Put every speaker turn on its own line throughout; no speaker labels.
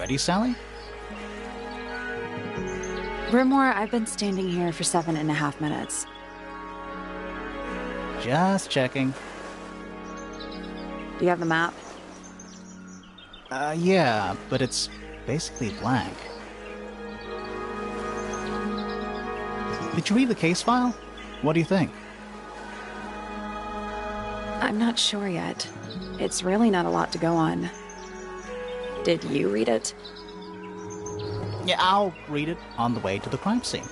ready, Sally?
Grimore, I've been standing here for 7.5 minutes.
Just checking.
Do you have the map?
Yeah, but it's basically blank. Did you read the case file? What do you think?
I'm not sure yet. It's really not a lot to go on. Did you read it?
Yeah, I'll read it on the way to the crime scene.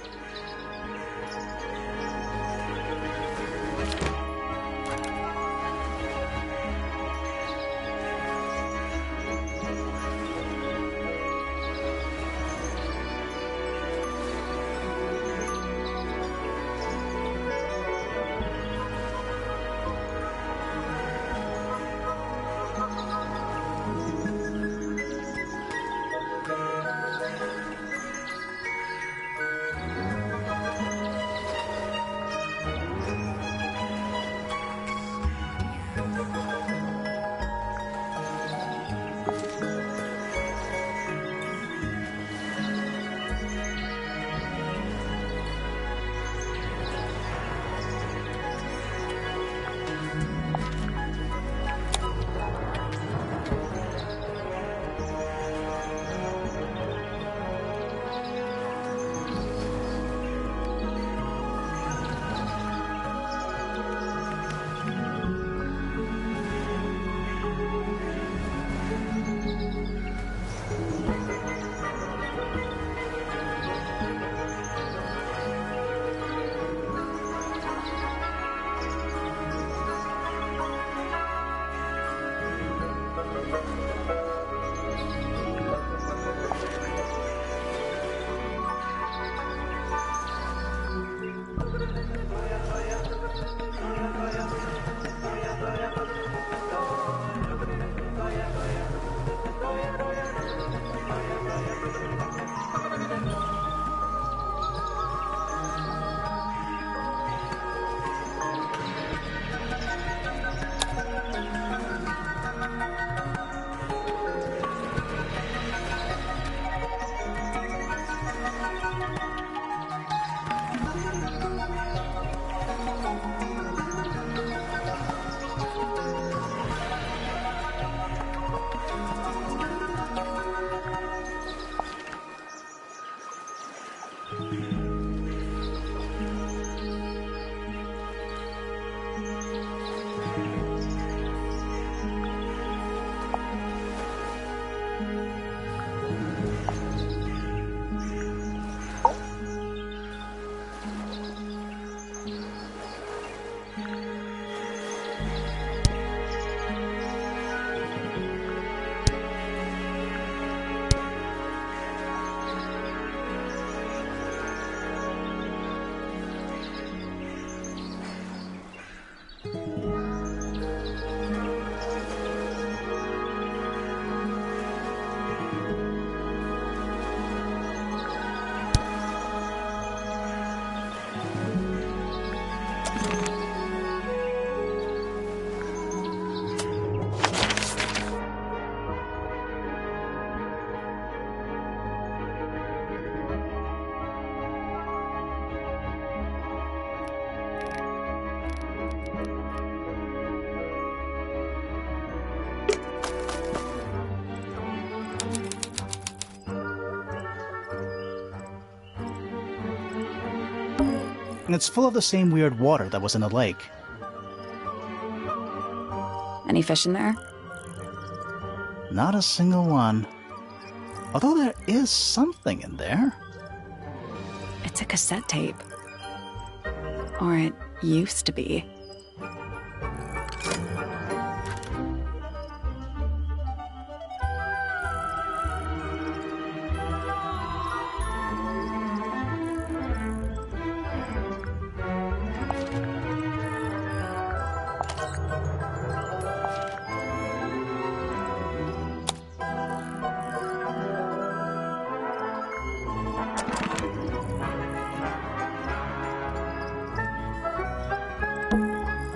And it's full of the same weird water that was in the lake.
Any fish in there?
Not a single one. Although there is something in there.
It's a cassette tape. Or it used to be.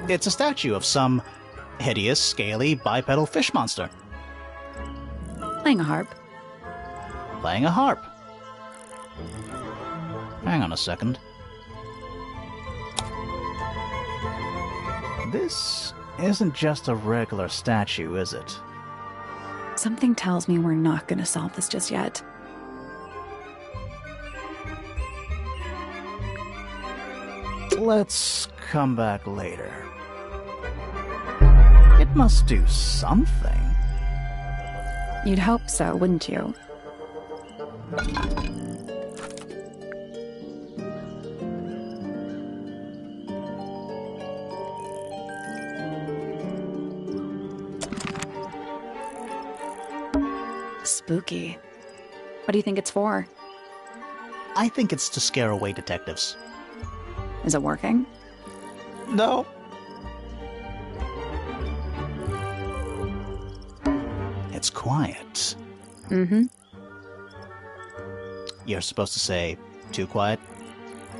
It's a statue of some hideous, scaly, bipedal fish monster.
Playing a harp.
Playing a harp. Hang on a second. This isn't just a regular statue, is it?
Something tells me we're not going to solve this just yet.
Let's come back later. It must do something.
You'd hope so, wouldn't you? Spooky. What do you think it's for?
I think it's to scare away detectives.
Is it working?
No. It's quiet.
Mm-hmm.
You're supposed to say, too quiet?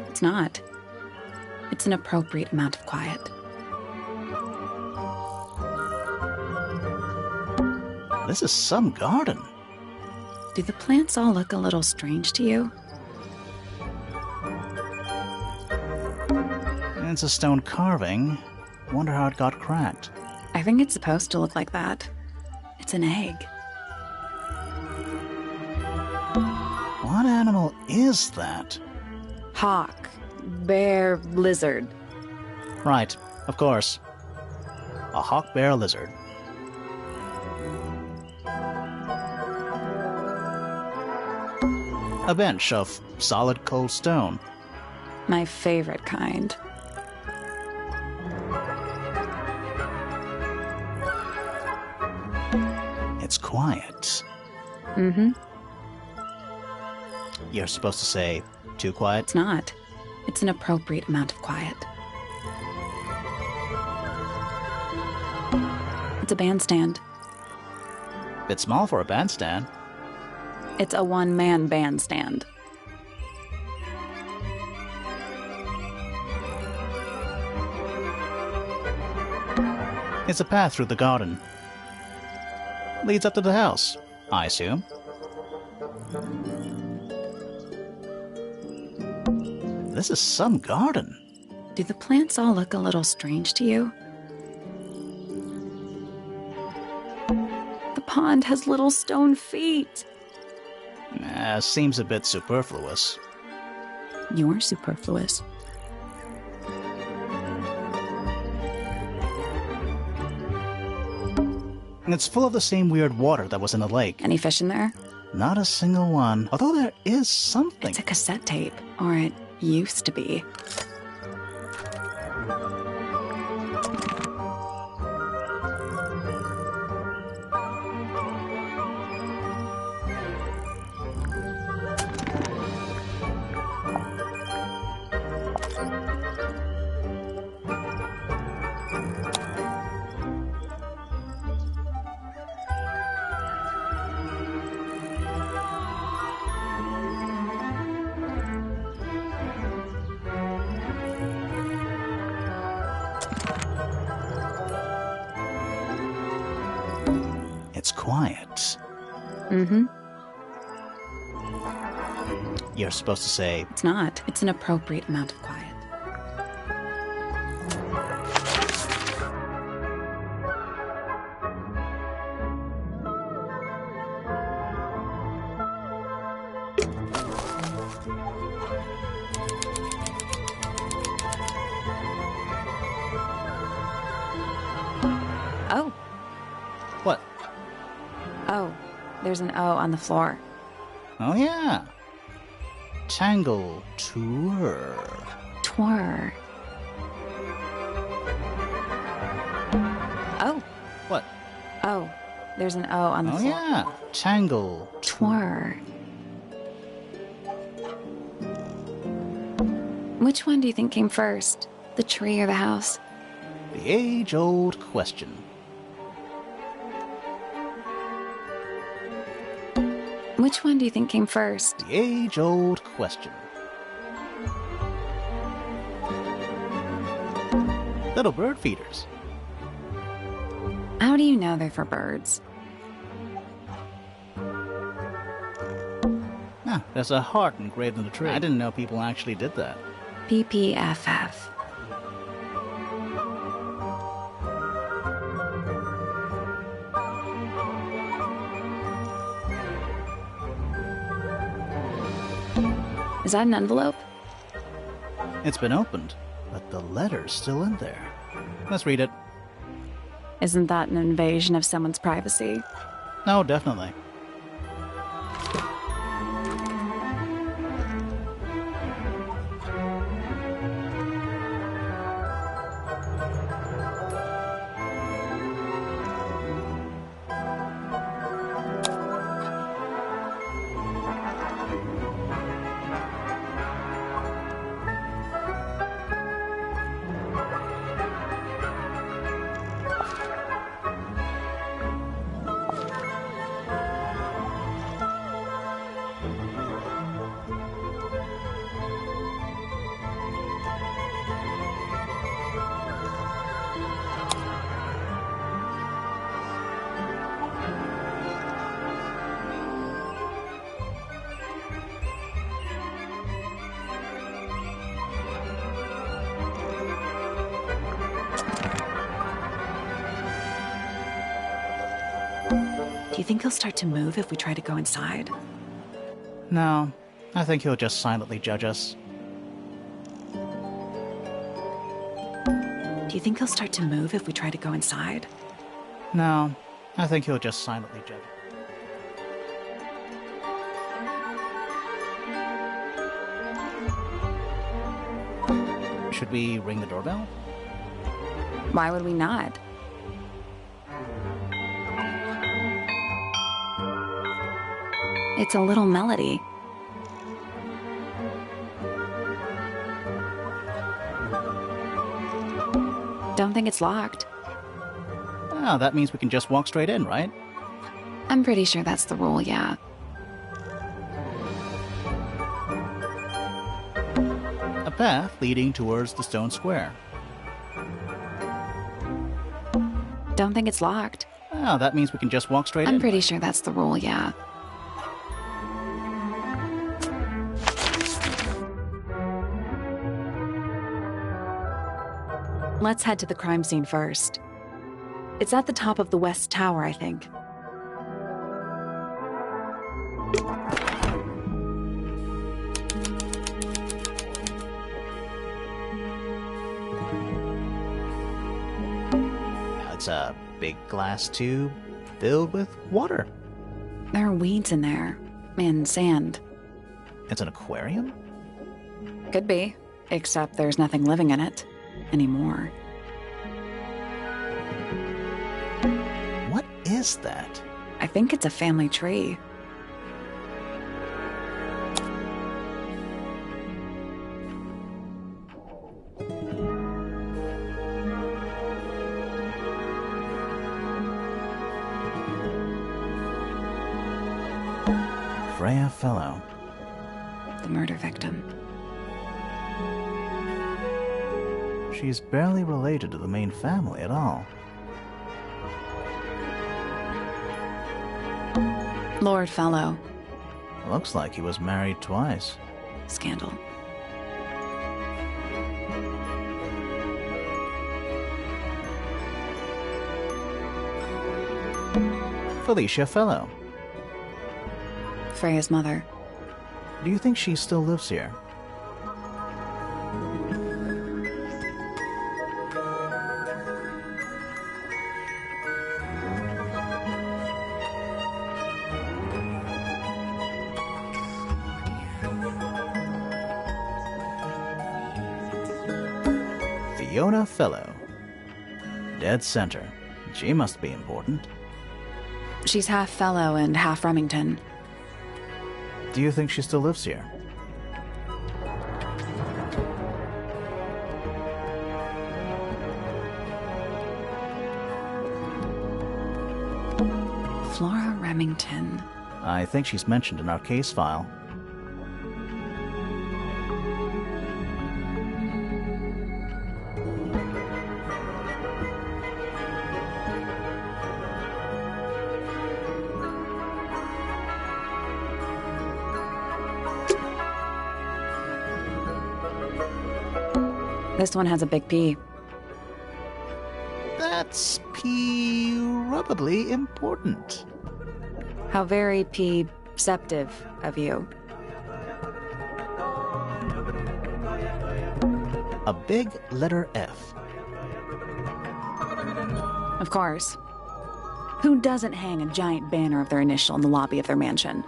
It's not. It's an appropriate amount of quiet.
This is some garden.
Do the plants all look a little strange to you?
It's a stone carving. Wonder how it got cracked.
I think it's supposed to look like that. It's an egg.
What animal is that?
Hawk. Bear. Lizard.
Right, of course. A hawk bear lizard. A bench of solid cold stone.
My favorite kind.
It's quiet.
Mm-hmm.
You're supposed to say, too quiet?
It's not. It's an appropriate amount of quiet. It's a bandstand.
Bit small for a bandstand.
It's a one-man bandstand.
It's a path through the garden. Leads up to the house, I assume. This is some garden.
Do the plants all look a little strange to you? The pond has little stone feet.
Seems a bit superfluous.
You're superfluous.
And it's full of the same weird water that was in the lake.
Any fish in there?
Not a single one. Although there is something.
It's a cassette tape. Or it used to be.
It's quiet.
Mm-hmm.
You're supposed to say,
It's not. It's an appropriate amount of quiet. Oh.
what?
Oh. There's an O on the floor.
Oh yeah. Tangle Tower.
Twir. Oh.
What?
Oh. There's an O on the
Oh
floor.
yeah. Tangle
Twir. Which one do you think came first? The tree or the house?
The age-old question.
Which one do you think came first?
The age-old question. Little bird feeders.
How do you know they're for birds?
Yeah, there's a heart engraved in the tree. I didn't know people actually did that.
PPFF. Is that an envelope?
It's been opened, but the letter's still in there. Let's read it.
Isn't that an invasion of someone's privacy?
No, definitely.
Do you think he'll start to move if we try to go inside?
No, I think he'll just silently judge us.
Do you think he'll start to move if we try to go inside?
No, I think he'll just silently judge us. Should we ring the doorbell?
Why would we not? It's a little melody. Don't think it's locked.
Oh, that means we can just walk straight in, right?
I'm pretty sure that's the rule, yeah.
A path leading towards the stone square.
Don't think it's locked.
Oh, that means we can just walk straight in.
I'm pretty sure that's the rule, yeah. Let's head to the crime scene first. It's at the top of the West Tower, I think.
It's a big glass tube filled with water.
There are weeds in there. And sand.
It's an aquarium?
Could be. Except there's nothing living in it. Anymore.
What is that?
I think it's a family tree.
Freya Fellow.
The murder victim.
She's barely related to the main family at all.
Lord Fellow.
Looks like he was married twice.
Scandal.
Felicia Fellow.
Freya's mother.
Do you think she still lives here? Fellow. Dead center. She must be important.
She's half Fellow and half Remington.
Do you think she still lives here?
Flora Remington.
I think she's mentioned in our case file.
This one has a big P.
That's probably important.
How very perceptive of you.
A big letter F.
Of course. Who doesn't hang a giant banner of their initial in the lobby of their mansion?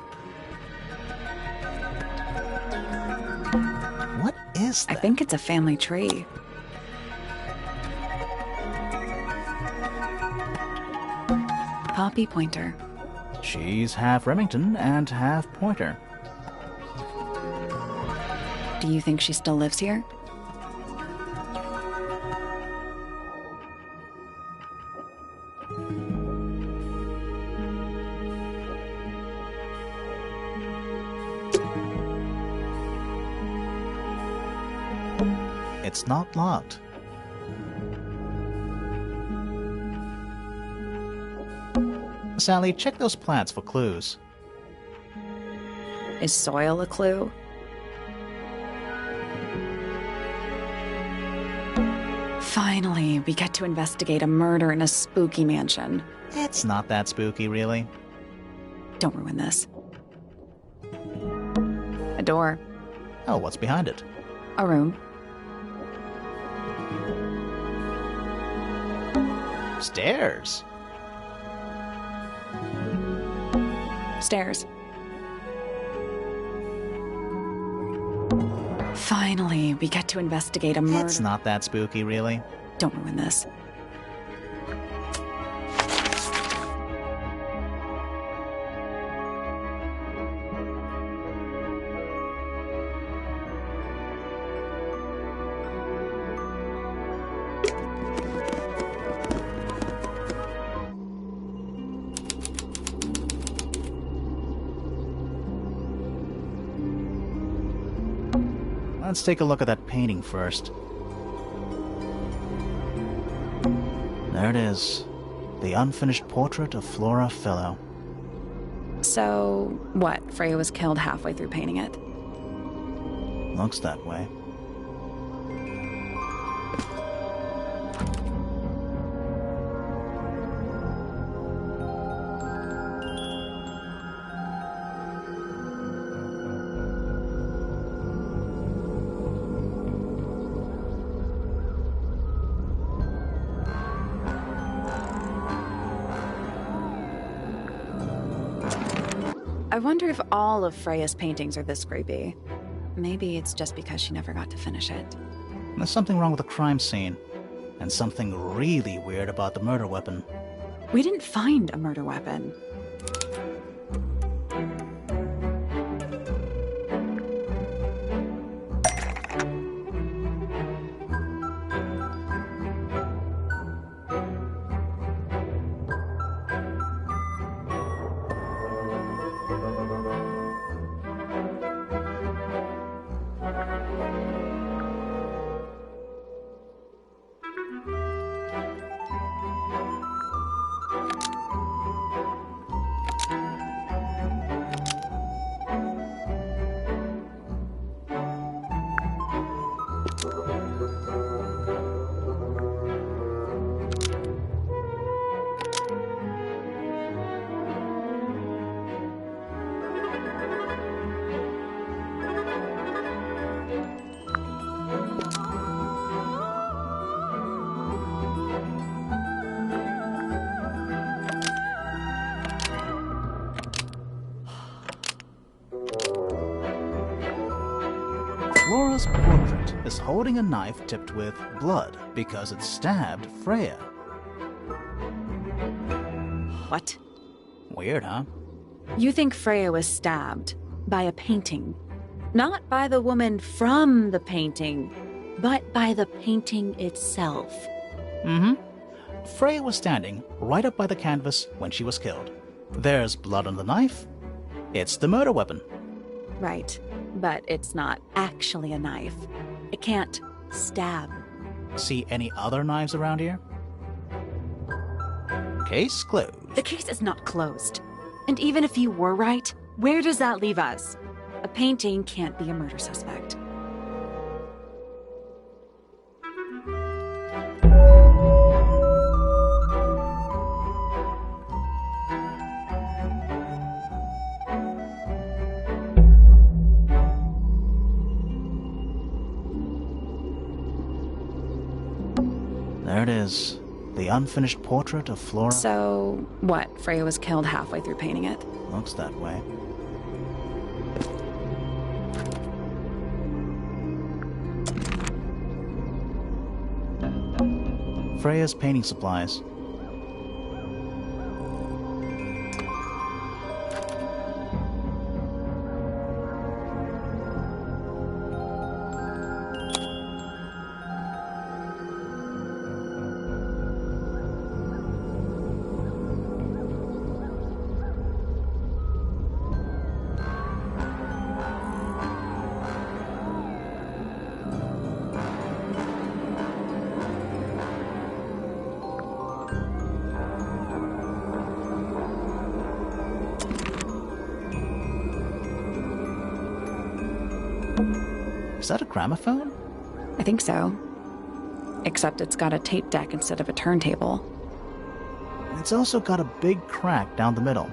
What is that?
I think it's a family tree. Poppy Pointer.
She's half Remington and half Pointer.
Do you think she still lives here?
It's not locked. Sally, check those plants for clues.
Is soil a clue? Finally, we get to investigate a murder in a spooky mansion.
It's not that spooky, really.
Don't ruin this. A door.
Oh, what's behind it?
A room.
Stairs.
Stairs. Finally, we get to investigate a murder.
It's not that spooky, really.
Don't ruin this.
Let's take a look at that painting first. There it is. The unfinished portrait of Freya Fellow.
So, what? Freya was killed halfway through painting it?
Looks that way.
I wonder if all of Freya's paintings are this creepy. Maybe it's just because she never got to finish it.
There's something wrong with the crime scene, and something really weird about the murder weapon.
We didn't find a murder weapon.
Laura's portrait is holding a knife tipped with blood because it stabbed Freya.
What?
Weird, huh?
You think Freya was stabbed by a painting? Not by the woman from the painting, but by the painting itself.
Mm-hmm. Freya was standing right up by the canvas when she was killed. There's blood on the knife. It's the murder weapon.
Right, but it's not actually a knife. It can't stab.
See any other knives around here? Case closed.
The case is not closed. And even if you were right, where does that leave us? A painting can't be a murder suspect.
There it is. The unfinished portrait of Flora.
So, what? Freya was killed halfway through painting it?
Looks that way. Freya's painting supplies. Is that a gramophone?
I think so. Except it's got a tape deck instead of a turntable.
It's also got a big crack down the middle.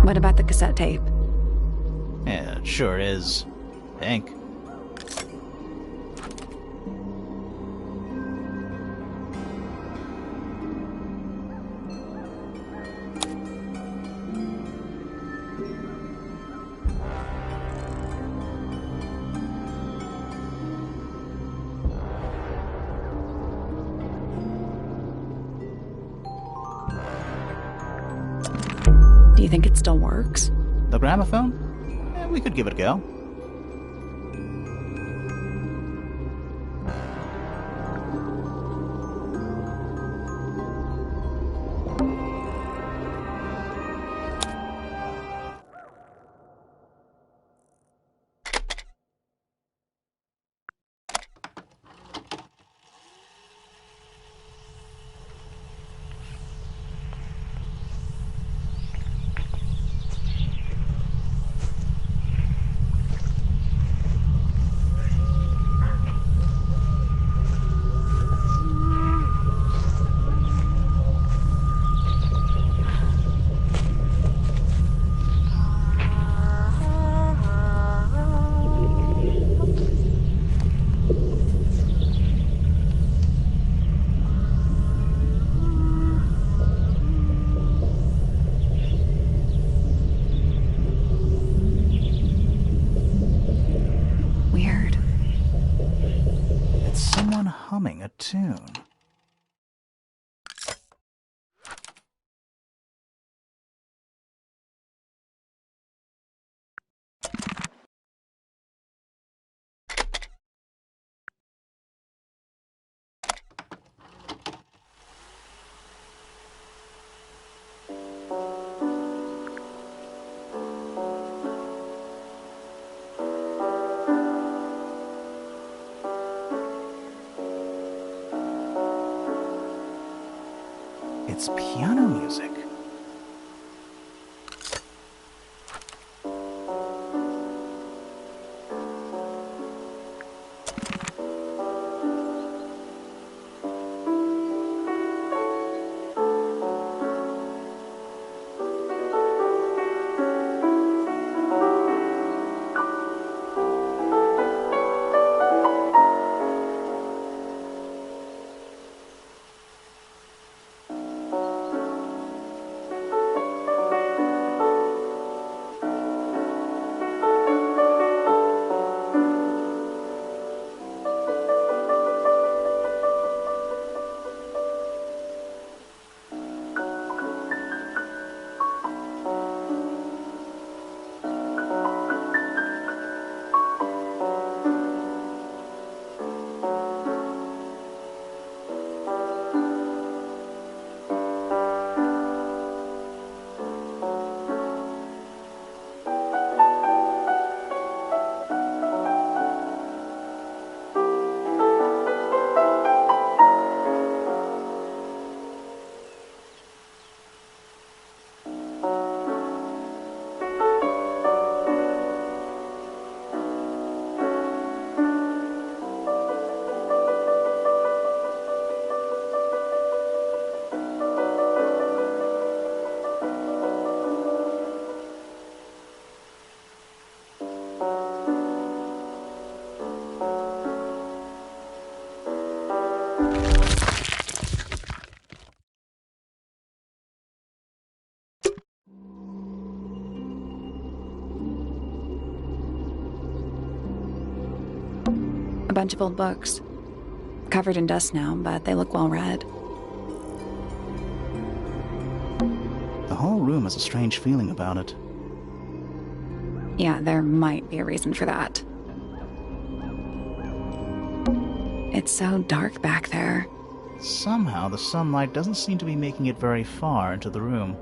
What about the cassette tape?
Yeah, it sure is. Pink.
Do you think it still works?
The gramophone? Yeah, we could give it a go.
Weird.
It's someone humming a tune. It's piano music.
A bunch of old books. Covered in dust now, but they look well read.
The whole room has a strange feeling about it.
Yeah, there might be a reason for that. It's so dark back there.
Somehow, the sunlight doesn't seem to be making it very far into the room.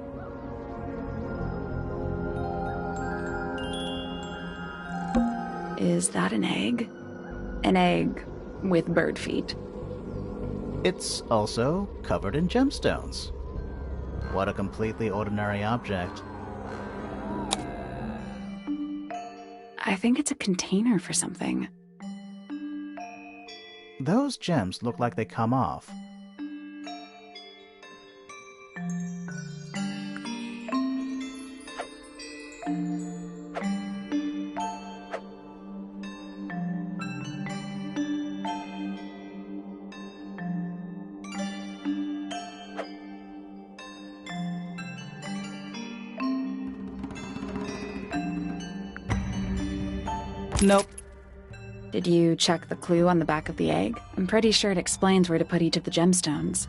Is that an egg? An egg with bird feet.
It's also covered in gemstones. What a completely ordinary object.
I think it's a container for something.
Those gems look like they come off. Nope.
Did you check the clue on the back of the egg? I'm pretty sure it explains where to put each of the gemstones.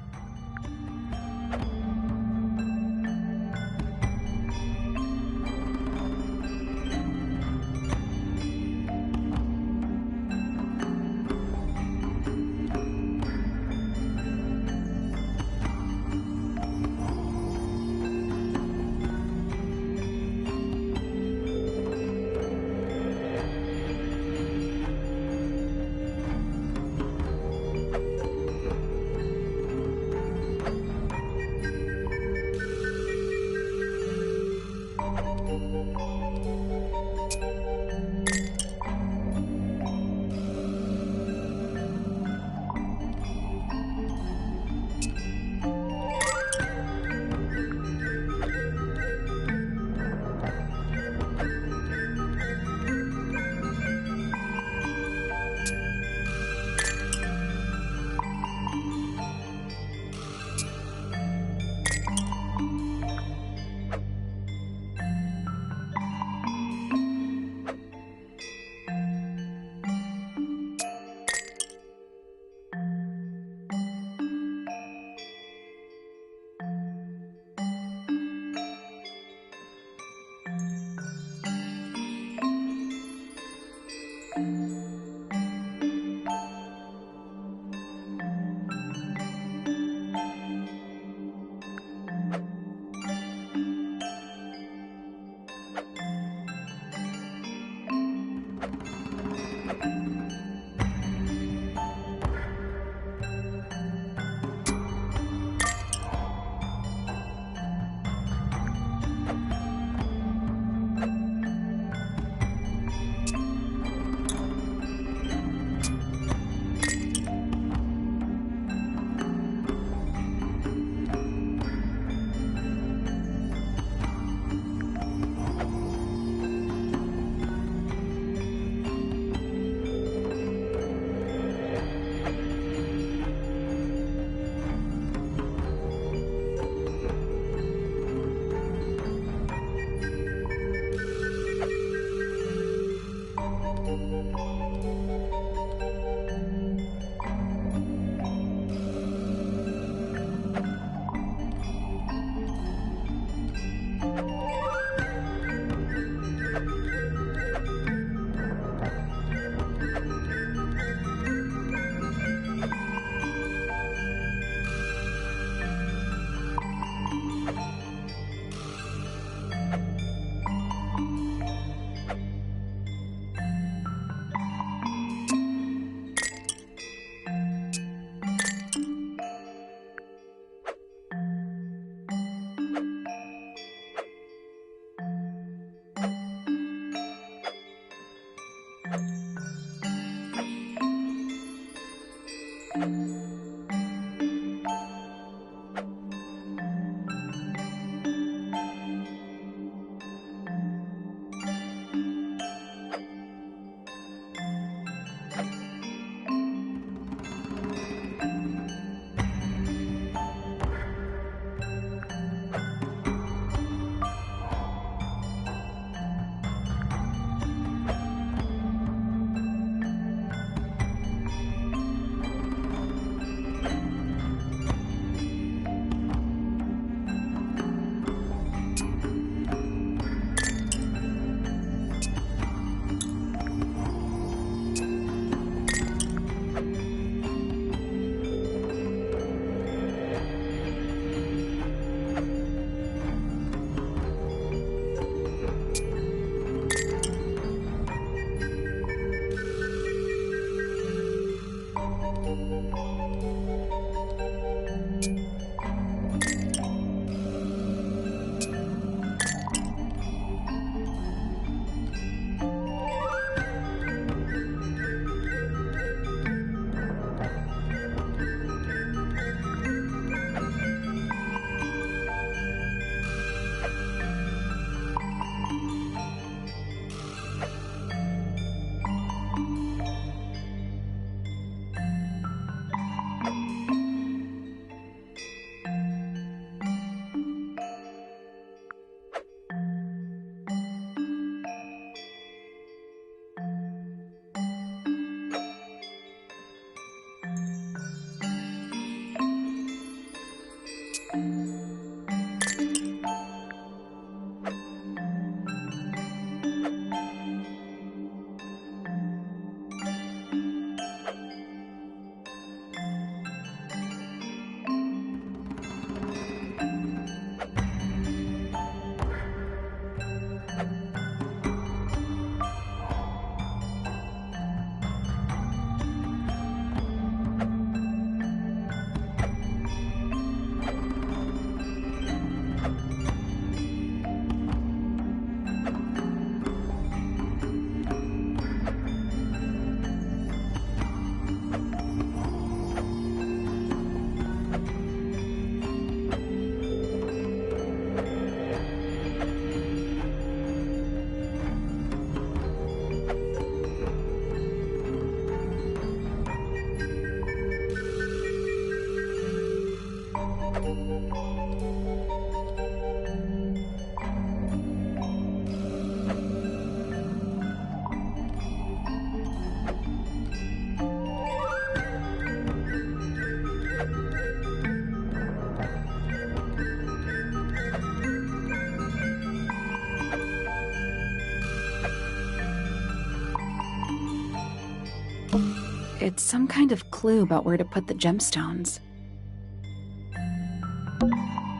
It's some kind of clue about where to put the gemstones.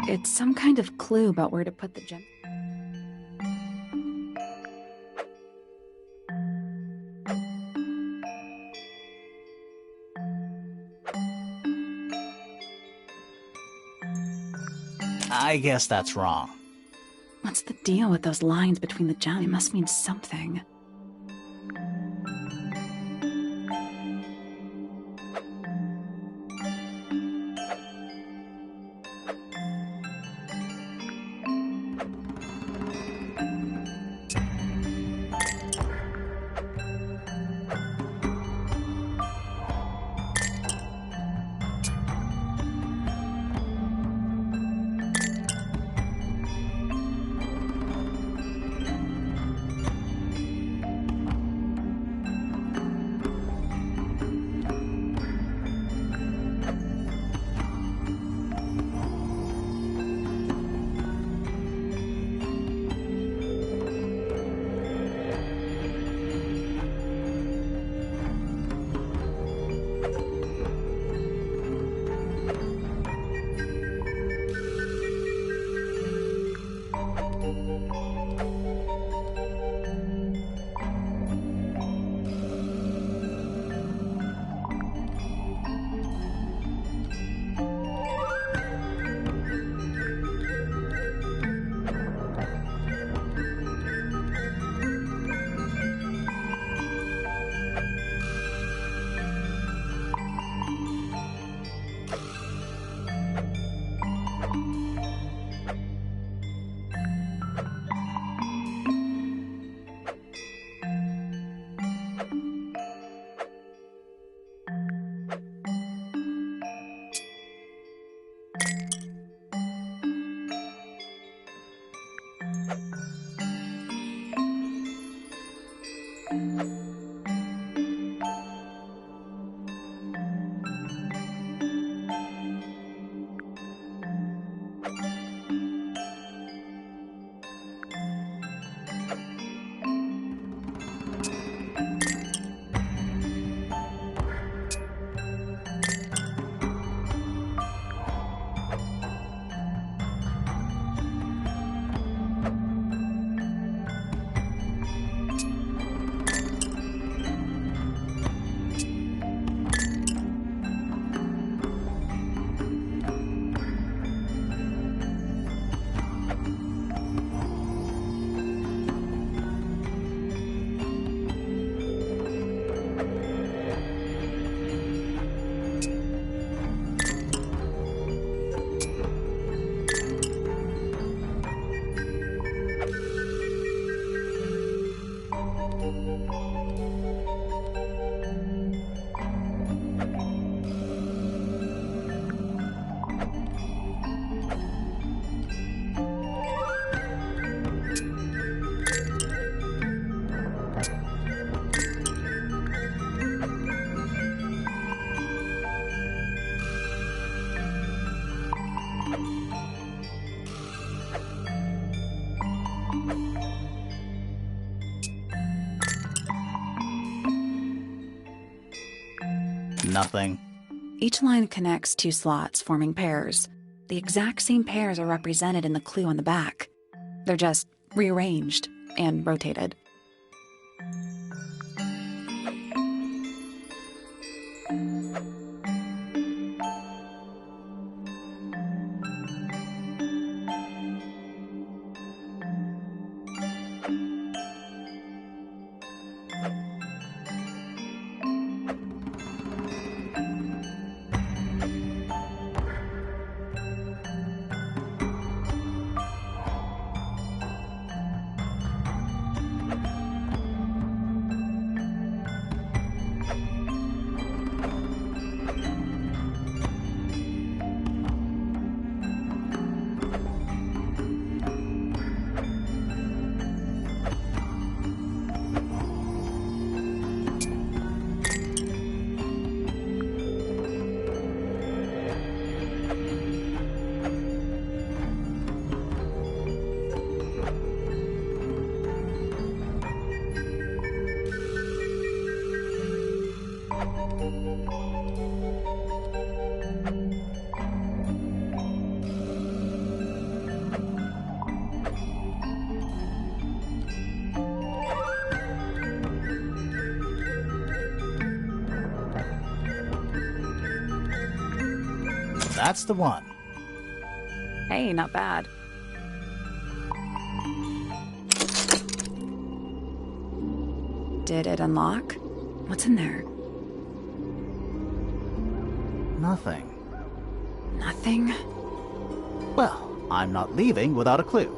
It's some kind of clue about where to put the gem.
I guess that's wrong.
What's the deal with those lines between the gems? It must mean something.
Nothing.
Each line connects two slots, forming pairs. The exact same pairs are represented in the clue on the back. They're just rearranged and rotated.
That's the one.
Hey, not bad. Did it unlock? What's in there?
Nothing.
Nothing?
Well, I'm not leaving without a clue.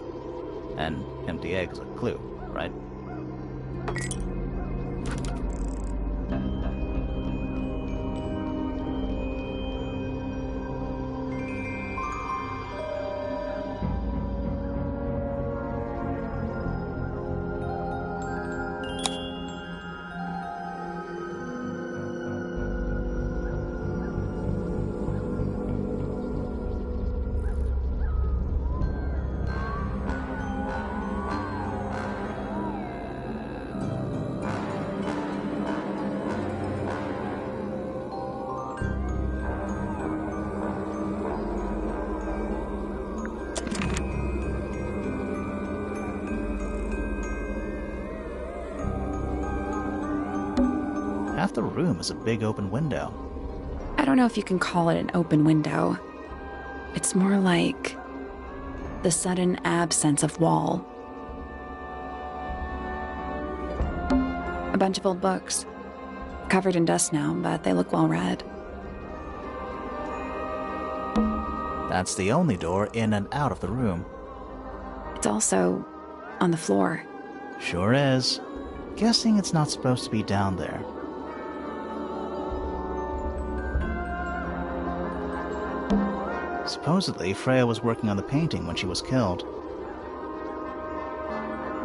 An empty egg's a clue, right? Half the room is a big open window.
I don't know if you can call it an open window. It's more like the sudden absence of wall. A bunch of old books. Covered in dust now, but they look well read.
That's the only door in and out of the room.
It's also on the floor.
Sure is. Guessing it's not supposed to be down there. Supposedly, Freya was working on the painting when she was killed.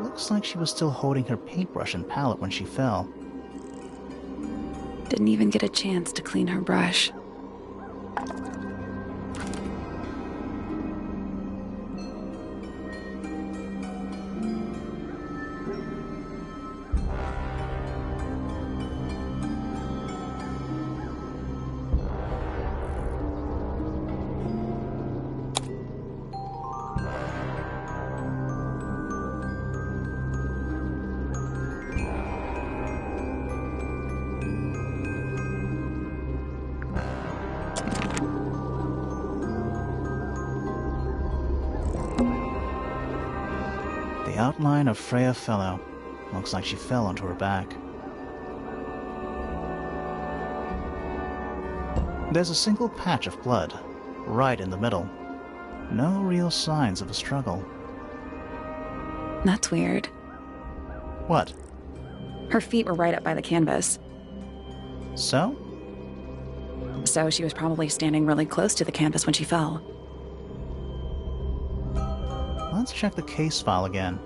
Looks like she was still holding her paintbrush and palette when she fell.
Didn't even get a chance to clean her brush.
The outline of Freya Fellow. Looks like she fell onto her back. There's a single patch of blood, right in the middle. No real signs of a struggle.
That's weird.
What?
Her feet were right up by the canvas.
So?
So she was probably standing really close to the canvas when she fell.
Let's check the case file again.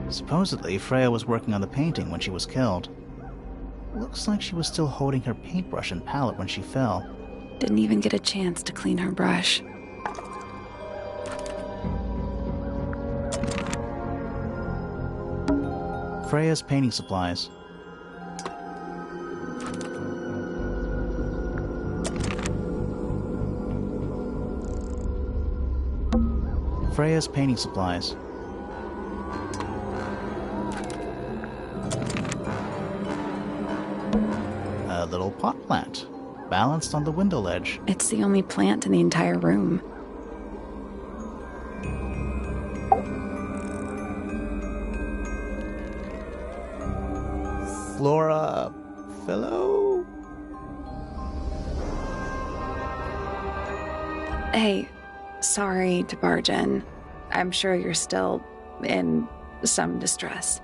Supposedly, Freya was working on the painting when she was killed. Looks like she was still holding her paintbrush and palette when she fell.
Didn't even get a chance to clean her brush.
Freya's painting supplies. Freya's painting supplies. A little pot plant, balanced on the window ledge.
It's the only plant in the entire room.
Freya Fellow?
Hey, sorry to barge in. I'm sure you're still in some distress.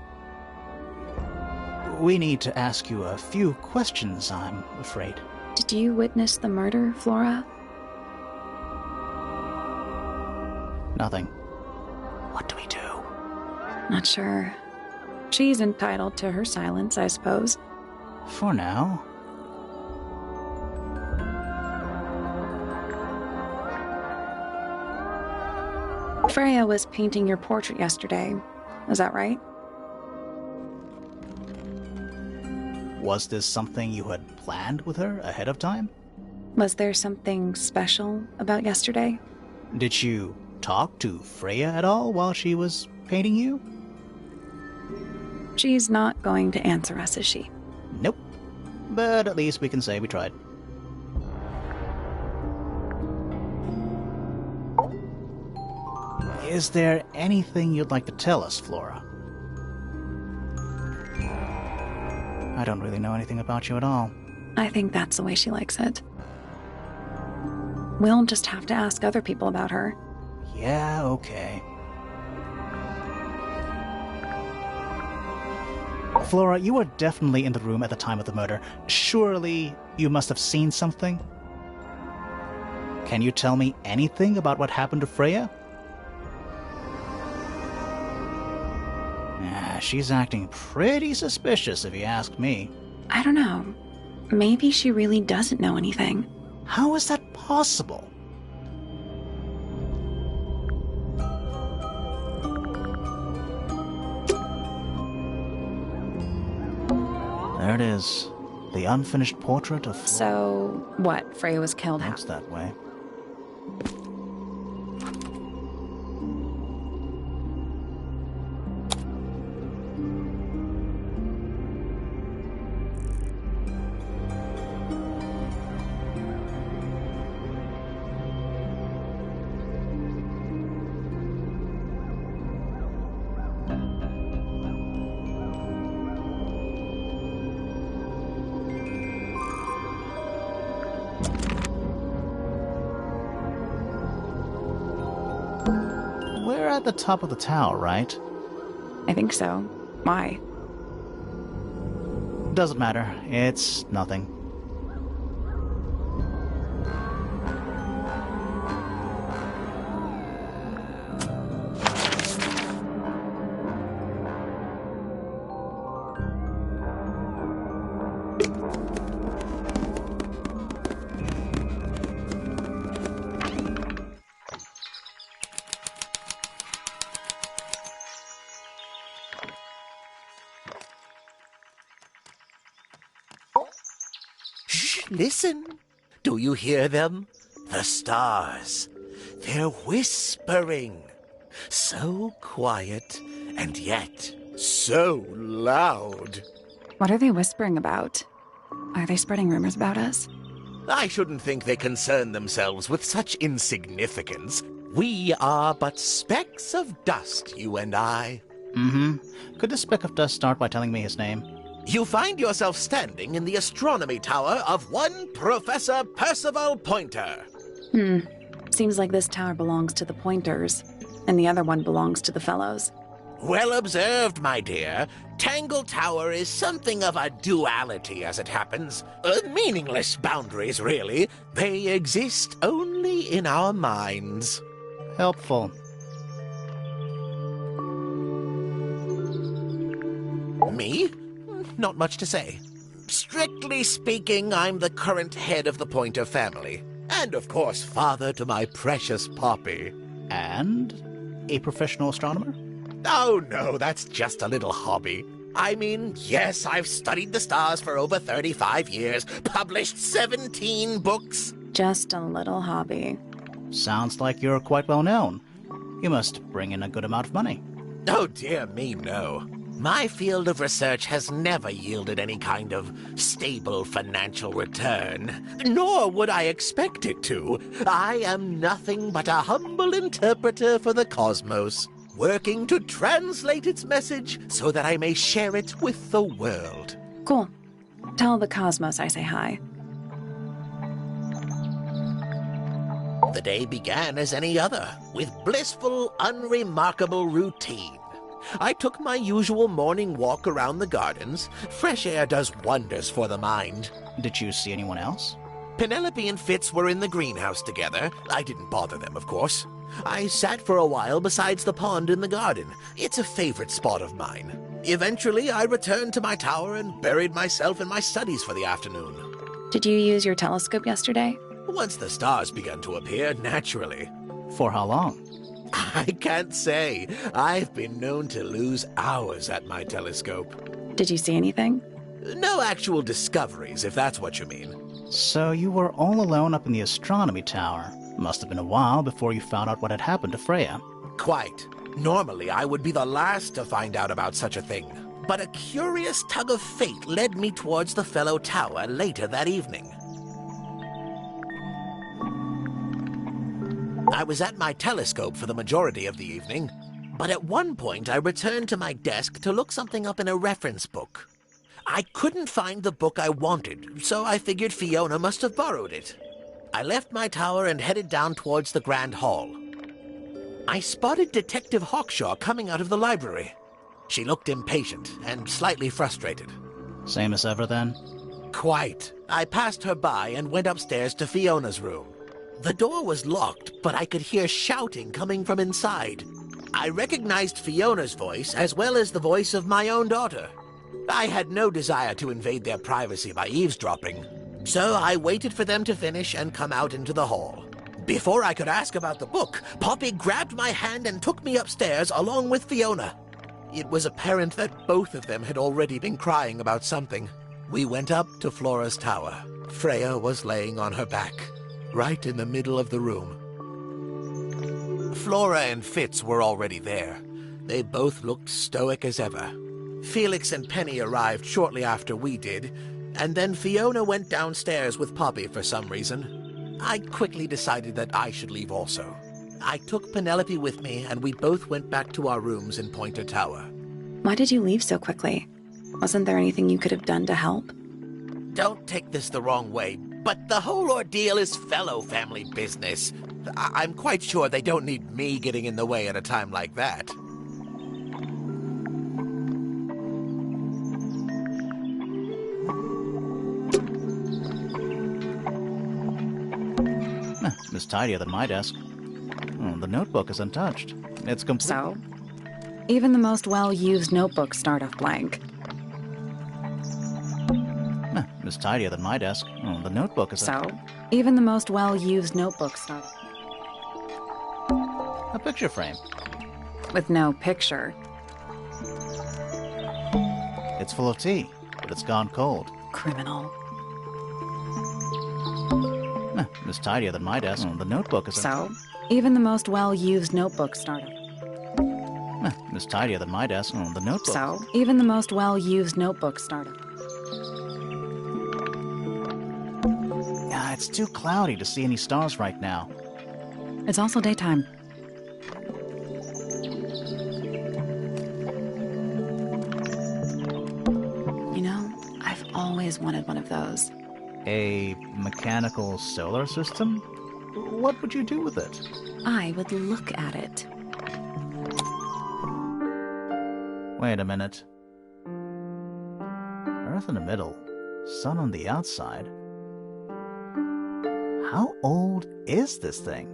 We need to ask you a few questions, I'm afraid.
Did you witness the murder, Flora?
Nothing. What do we do?
Not sure. She's entitled to her silence, I suppose.
For now.
Freya was painting your portrait yesterday. Is that right?
Was this something you had planned with her ahead of time?
Was there something special about yesterday?
Did you talk to Freya at all while she was painting you?
She's not going to answer us, is she?
Nope. But at least we can say we tried. Is there anything you'd like to tell us, Flora? I don't really know anything about you at all.
I think that's the way she likes it. We'll just have to ask other people about her.
Yeah, okay. Flora, you were definitely in the room at the time of the murder. Surely you must have seen something? Can you tell me anything about what happened to Freya? She's acting pretty suspicious if you ask me.
I don't know. Maybe she really doesn't know anything.
How is that possible? There it is. The unfinished portrait of...
So, what? Freya was killed how?
Looks that way. We're at the top of the tower, right?
I think so. Why?
Doesn't matter. It's nothing.
Listen. Do you hear them? The stars. They're whispering. So quiet, and yet so loud.
What are they whispering about? Are they spreading rumors about us?
I shouldn't think they concern themselves with such insignificance. We are but specks of dust, you and I.
Mm-hmm. Could the speck of dust start by telling me his name?
You find yourself standing in the astronomy tower of one Professor Percival Pointer.
Seems like this tower belongs to the Pointers, and the other one belongs to the Fellows.
Well observed, my dear. Tangle Tower is something of a duality, as it happens. Meaningless boundaries, really. They exist only in our minds.
Helpful.
Me? Not much to say. Strictly speaking, I'm the current head of the Pointer family. And, of course, father to my precious Poppy.
And a professional astronomer?
Oh, no, that's just a little hobby. I mean, yes, I've studied the stars for over 35 years, published 17 books.
Just a little hobby.
Sounds like you're quite well known. You must bring in a good amount of money.
Oh, dear me, no. My field of research has never yielded any kind of stable financial return, nor would I expect it to. I am nothing but a humble interpreter for the cosmos, working to translate its message so that I may share it with the world.
Cool. Tell the cosmos I say hi.
The day began as any other, with blissful, unremarkable routine. I took my usual morning walk around the gardens. Fresh air does wonders for the mind.
Did you see anyone else?
Penelope and Fitz were in the greenhouse together. I didn't bother them, of course. I sat for a while besides the pond in the garden. It's a favorite spot of mine. Eventually, I returned to my tower and buried myself in my studies for the afternoon.
Did you use your telescope yesterday?
Once the stars began to appear, naturally.
For how long?
I can't say. I've been known to lose hours at my telescope.
Did you see anything?
No actual discoveries, if that's what you mean.
So you were all alone up in the astronomy tower. Must have been a while before you found out what had happened to Freya.
Quite. Normally, I would be the last to find out about such a thing. But a curious tug of fate led me towards the Fellow Tower later that evening. I was at my telescope for the majority of the evening, but at one point I returned to my desk to look something up in a reference book. I couldn't find the book I wanted, so I figured Fiona must have borrowed it. I left my tower and headed down towards the Grand Hall. I spotted Detective Hawkshaw coming out of the library. She looked impatient and slightly frustrated.
Same as ever then?
Quite. I passed her by and went upstairs to Fiona's room. The door was locked, but I could hear shouting coming from inside. I recognized Fiona's voice as well as the voice of my own daughter. I had no desire to invade their privacy by eavesdropping, so I waited for them to finish and come out into the hall. Before I could ask about the book, Poppy grabbed my hand and took me upstairs along with Fiona. It was apparent that both of them had already been crying about something. We went up to Flora's tower. Freya was laying on her back, right in the middle of the room. Flora and Fitz were already there. They both looked stoic as ever. Felix and Penny arrived shortly after we did, and then Fiona went downstairs with Poppy for some reason. I quickly decided that I should leave also. I took Penelope with me, and we both went back to our rooms in Pointer Tower.
Why did you leave so quickly? Wasn't there anything you could have done to help?
Don't take this the wrong way, but the whole ordeal is Fellow family business. I'm quite sure they don't need me getting in the way at a time like that.
It's tidier than my desk. The notebook is untouched. It's complete.
So? Even the most well-used notebooks start off blank.
It's tidier than my desk. The notebook is
So? Even the most well-used notebooks start
a picture frame.
with no picture.
It's full of tea, but it's gone cold.
Criminal.
It's tidier than my desk. The notebook is
So? Even the most well-used notebooks start off.
It's tidier than my desk. The notebook.
So? Even the most well-used notebooks start off.
It's too cloudy to see any stars right now.
It's also daytime. You know, I've always wanted one of those.
A mechanical solar system? What would you do with it?
I would look at it.
Wait a minute. Earth in the middle, sun on the outside. How old is this thing?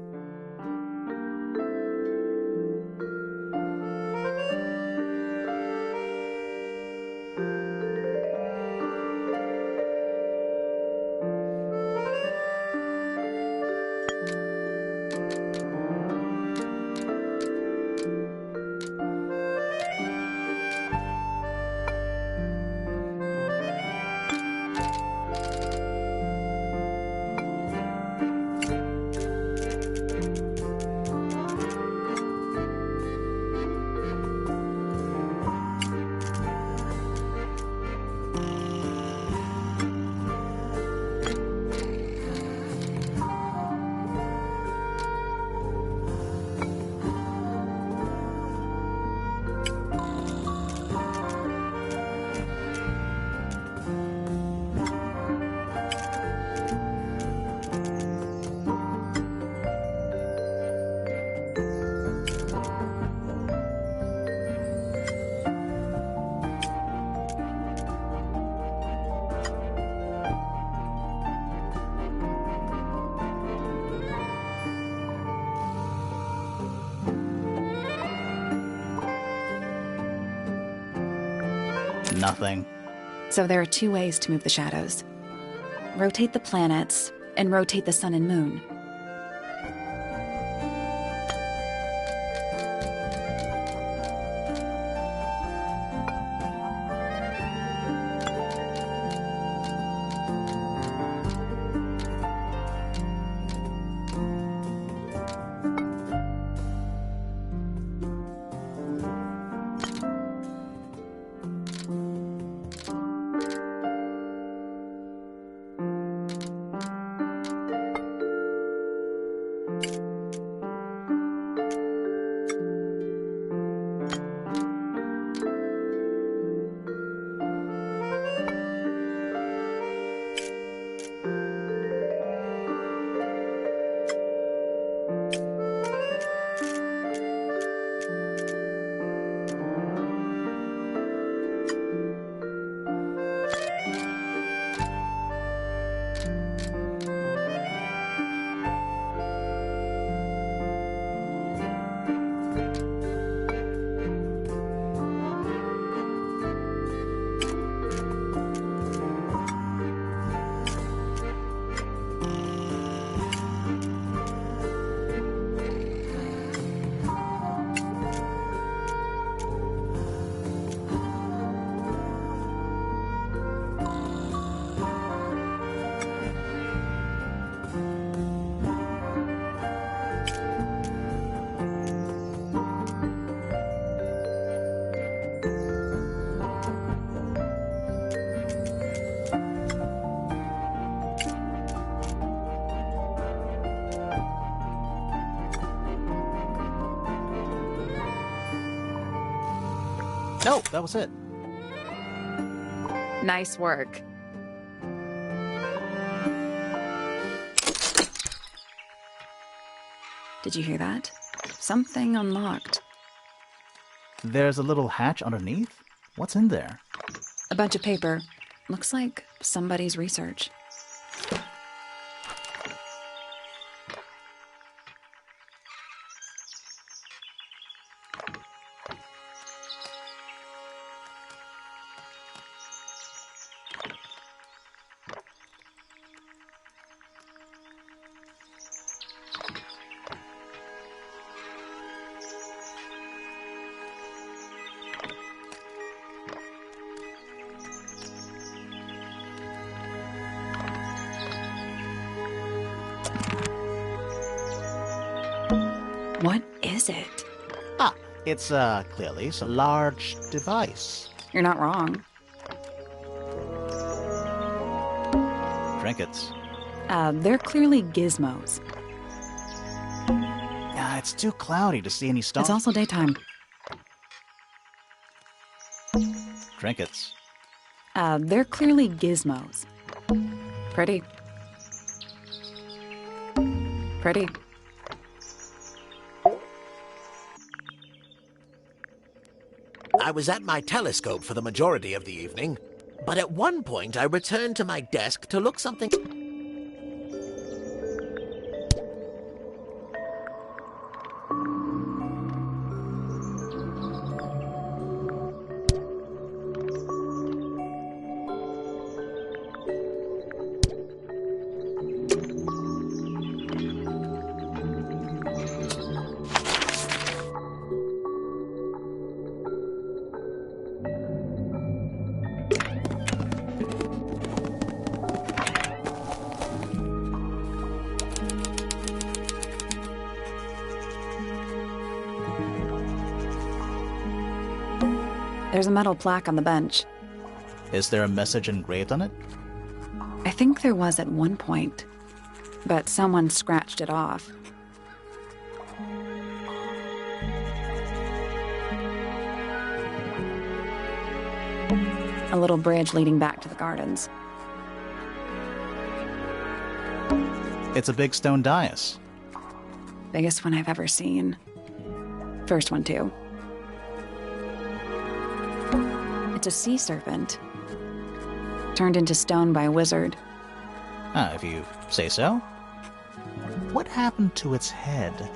Nothing.
So there are two ways to move the shadows. Rotate the planets, and rotate the sun and moon.
No, that was it.
Nice work. Did you hear that? Something unlocked.
There's a little hatch underneath? What's in there?
A bunch of paper. Looks like somebody's research. What is it?
Ah, it's, clearly a large device.
You're not wrong.
Trinkets.
They're clearly gizmos.
It's too cloudy to see any stars.
It's also daytime.
Trinkets.
They're clearly gizmos. Pretty. Pretty.
I was at my telescope for the majority of the evening, but at one point I returned to my desk to look something...
There's a metal plaque on the bench.
Is there a message engraved on it?
I think there was at one point, but someone scratched it off. A little bridge leading back to the gardens.
It's a big stone dais.
Biggest one I've ever seen. First one, too. It's a sea serpent. Turned into stone by a wizard.
If you say so. What happened to its head?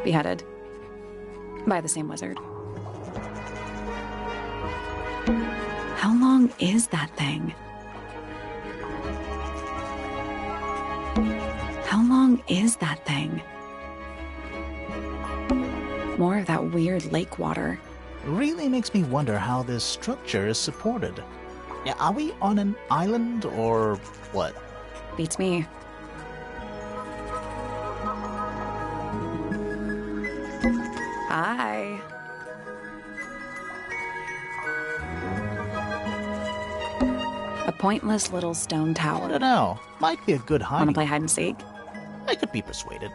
Beheaded. By the same wizard. long is that thing? How long is that thing? More of that weird lake water.
Really makes me wonder how this structure is supported. Yeah, are we on an island or what?
Beats me. Hi. A pointless little stone
I
tower.
don't know. Might be a good hiding.
Wanna play hide and seek?
I could be persuaded.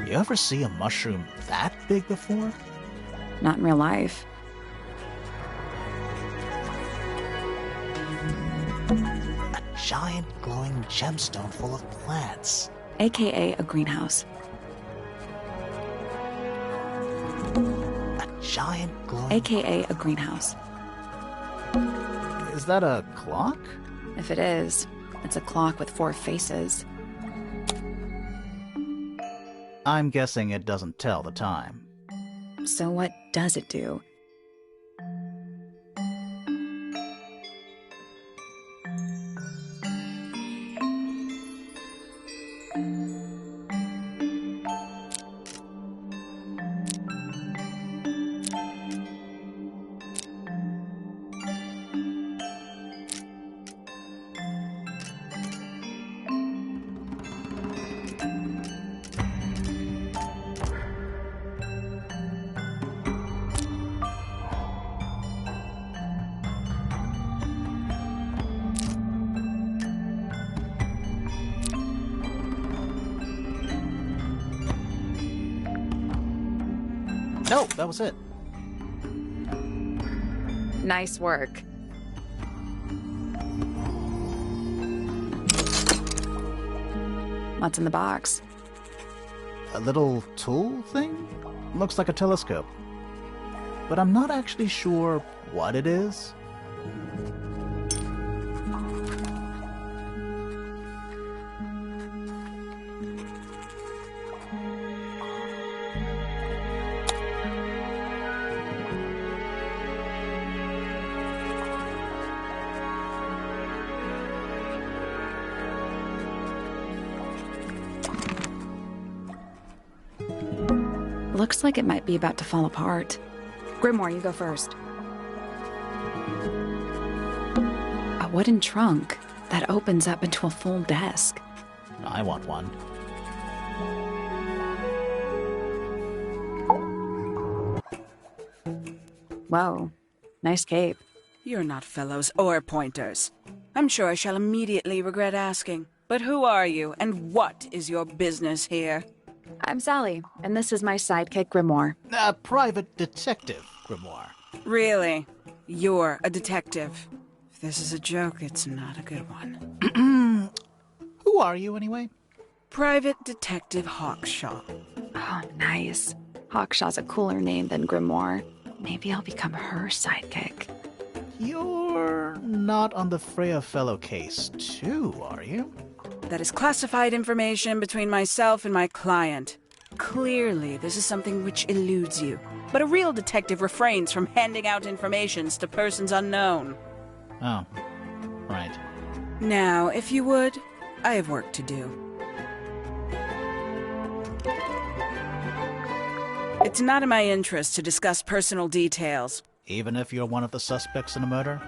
You ever see a mushroom that big before?
Not in real life.
A giant glowing gemstone full of plants.
AKA a greenhouse.
A giant glowing...
AKA a greenhouse.
Is that a clock?
If it is, it's a clock with 4 faces.
I'm guessing it doesn't tell the time.
So what does it do?
No, that was it.
Nice work. What's in the box?
A little tool thing? Looks like a telescope. But I'm not actually sure what it is.
Looks like it might be about to fall apart. Grimoire, you go first. A wooden trunk that opens up into a full desk.
I want one.
Whoa, nice cape.
You're not fellows or pointers. I'm sure I shall immediately regret asking. But who are you, and what is your business here?
I'm Sally, and this is my sidekick Grimoire.
A private detective, Grimoire.
Really? You're a detective. If this is a joke, it's not a good one.
Who are you, anyway?
Private Detective Hawkshaw.
Oh, nice. Hawkshaw's a cooler name than Grimoire. Maybe I'll become her sidekick.
You're not on the Freya Fellow case, too, are you?
That is classified information between myself and my client. Clearly, this is something which eludes you. But a real detective refrains from handing out informations to persons unknown.
Oh, right.
Now, if you would, I have work to do. It's not in my interest to discuss personal details.
Even if you're one of the suspects in a murder?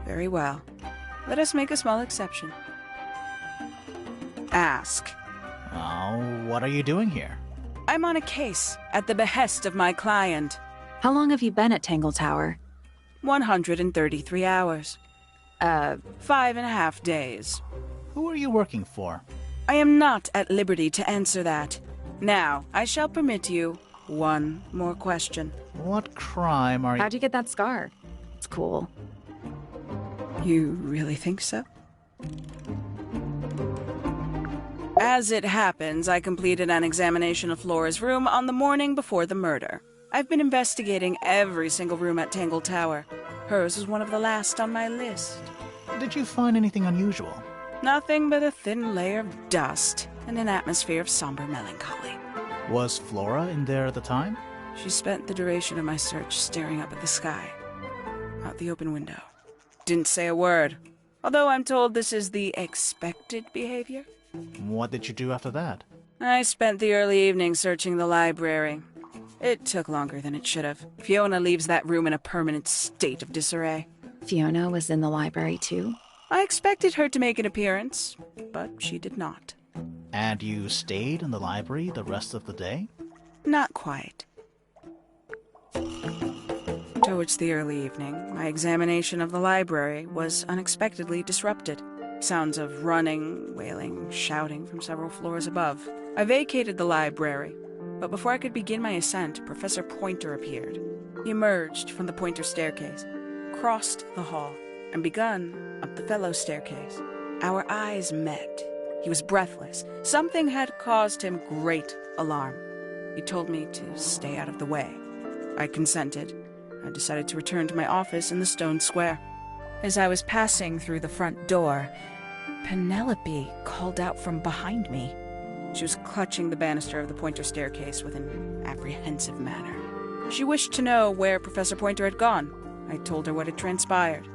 Very well. Let us make a small exception. Ask.
Oh, what are you doing here?
I'm on a case at the behest of my client.
How long have you been at Tangle Tower?
133 hours. 5.5 days.
Who are you working for?
I am not at liberty to answer that. Now, I shall permit you one more question.
What crime are you...
How'd you get that scar? It's cool.
You really think so? As it happens, I completed an examination of Flora's room on the morning before the murder. I've been investigating every single room at Tangle Tower. Hers was one of the last on my list.
Did you find anything unusual?
Nothing but a thin layer of dust and an atmosphere of somber melancholy.
Was Flora in there at the time?
She spent the duration of my search staring up at the sky, out the open window. Didn't say a word, although I'm told this is the expected behavior.
What did you do after that?
I spent the early evening searching the library. It took longer than it should have. Fiona leaves that room in a permanent state of disarray.
Fiona was in the library too?
I expected her to make an appearance, but she did not.
And you stayed in the library the rest of the day?
Not quite. Towards the early evening, my examination of the library was unexpectedly disrupted. Sounds of running, wailing, shouting from several floors above. I vacated the library, but before I could begin my ascent, Professor Pointer appeared. He emerged from the Pointer staircase, crossed the hall, and begun up the Fellow staircase. Our eyes met. He was breathless. Something had caused him great alarm. He told me to stay out of the way. I consented. I decided to return to my office in the stone square. As I was passing through the front door, Penelope called out from behind me. She was clutching the banister of the Pointer staircase with an apprehensive manner. She wished to know where Professor Pointer had gone. I told her what had transpired.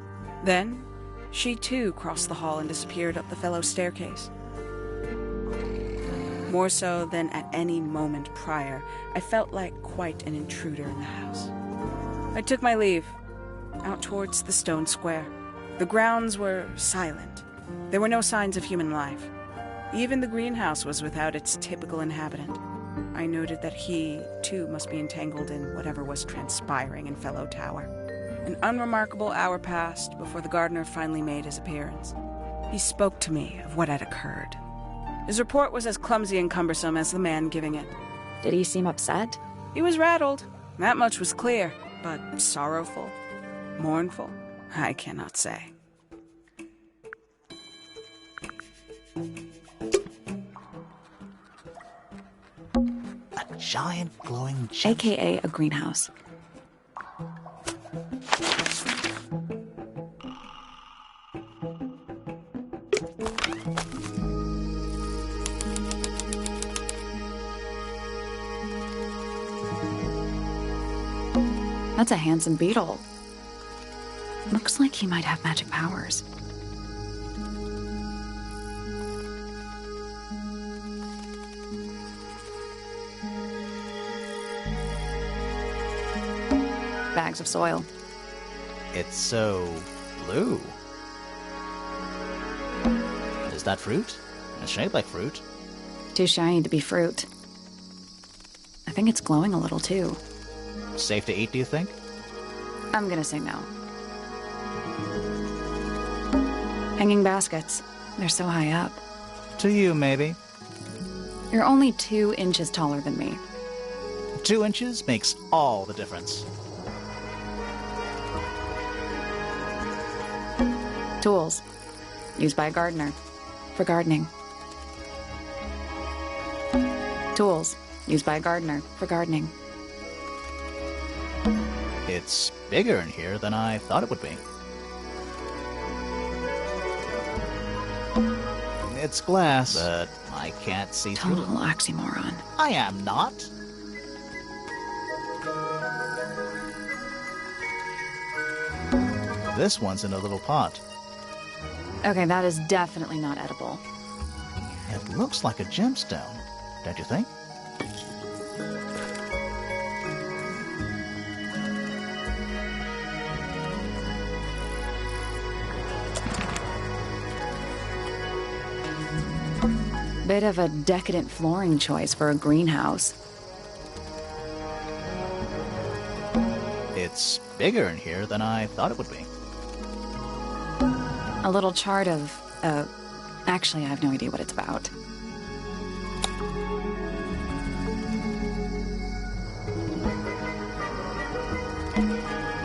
Then, she too crossed the hall and disappeared up the Fellow staircase. More so than at any moment prior, I felt like quite an intruder in the house. I took my leave, out towards the stone square. The grounds were silent. There were no signs of human life. Even the greenhouse was without its typical inhabitant. I noted that he, too, must be entangled in whatever was transpiring in Fellow Tower. An unremarkable hour passed before the gardener finally made his appearance. He spoke to me of what had occurred. His report was as clumsy and cumbersome as the man giving it.
Did he seem upset?
He was rattled. That much was clear. But sorrowful, mournful, I cannot say.
A giant glowing gem.
AKA a greenhouse. That's a handsome beetle. Looks like he might have magic powers. Bags of soil.
It's so blue. Is that fruit? It's shaped like fruit.
Too shiny to be fruit. I think it's glowing a little too.
Safe to eat, do you think?
I'm gonna say no. Hanging baskets. They're so high up.
To you, maybe.
You're only 2 inches taller than me.
2 inches makes all the difference.
Tools. Used by a gardener. For gardening. Tools. Used by a gardener. For gardening.
It's bigger in here than I thought it would be. It's glass, but I can't see through
Total
it.
oxymoron.
I am not. This one's in a little pot.
Okay, that is definitely not edible.
It looks like a gemstone, don't you think?
Bit of a decadent flooring choice for a greenhouse.
It's bigger in here than I thought it would be.
A little chart of, actually I have no idea what it's about.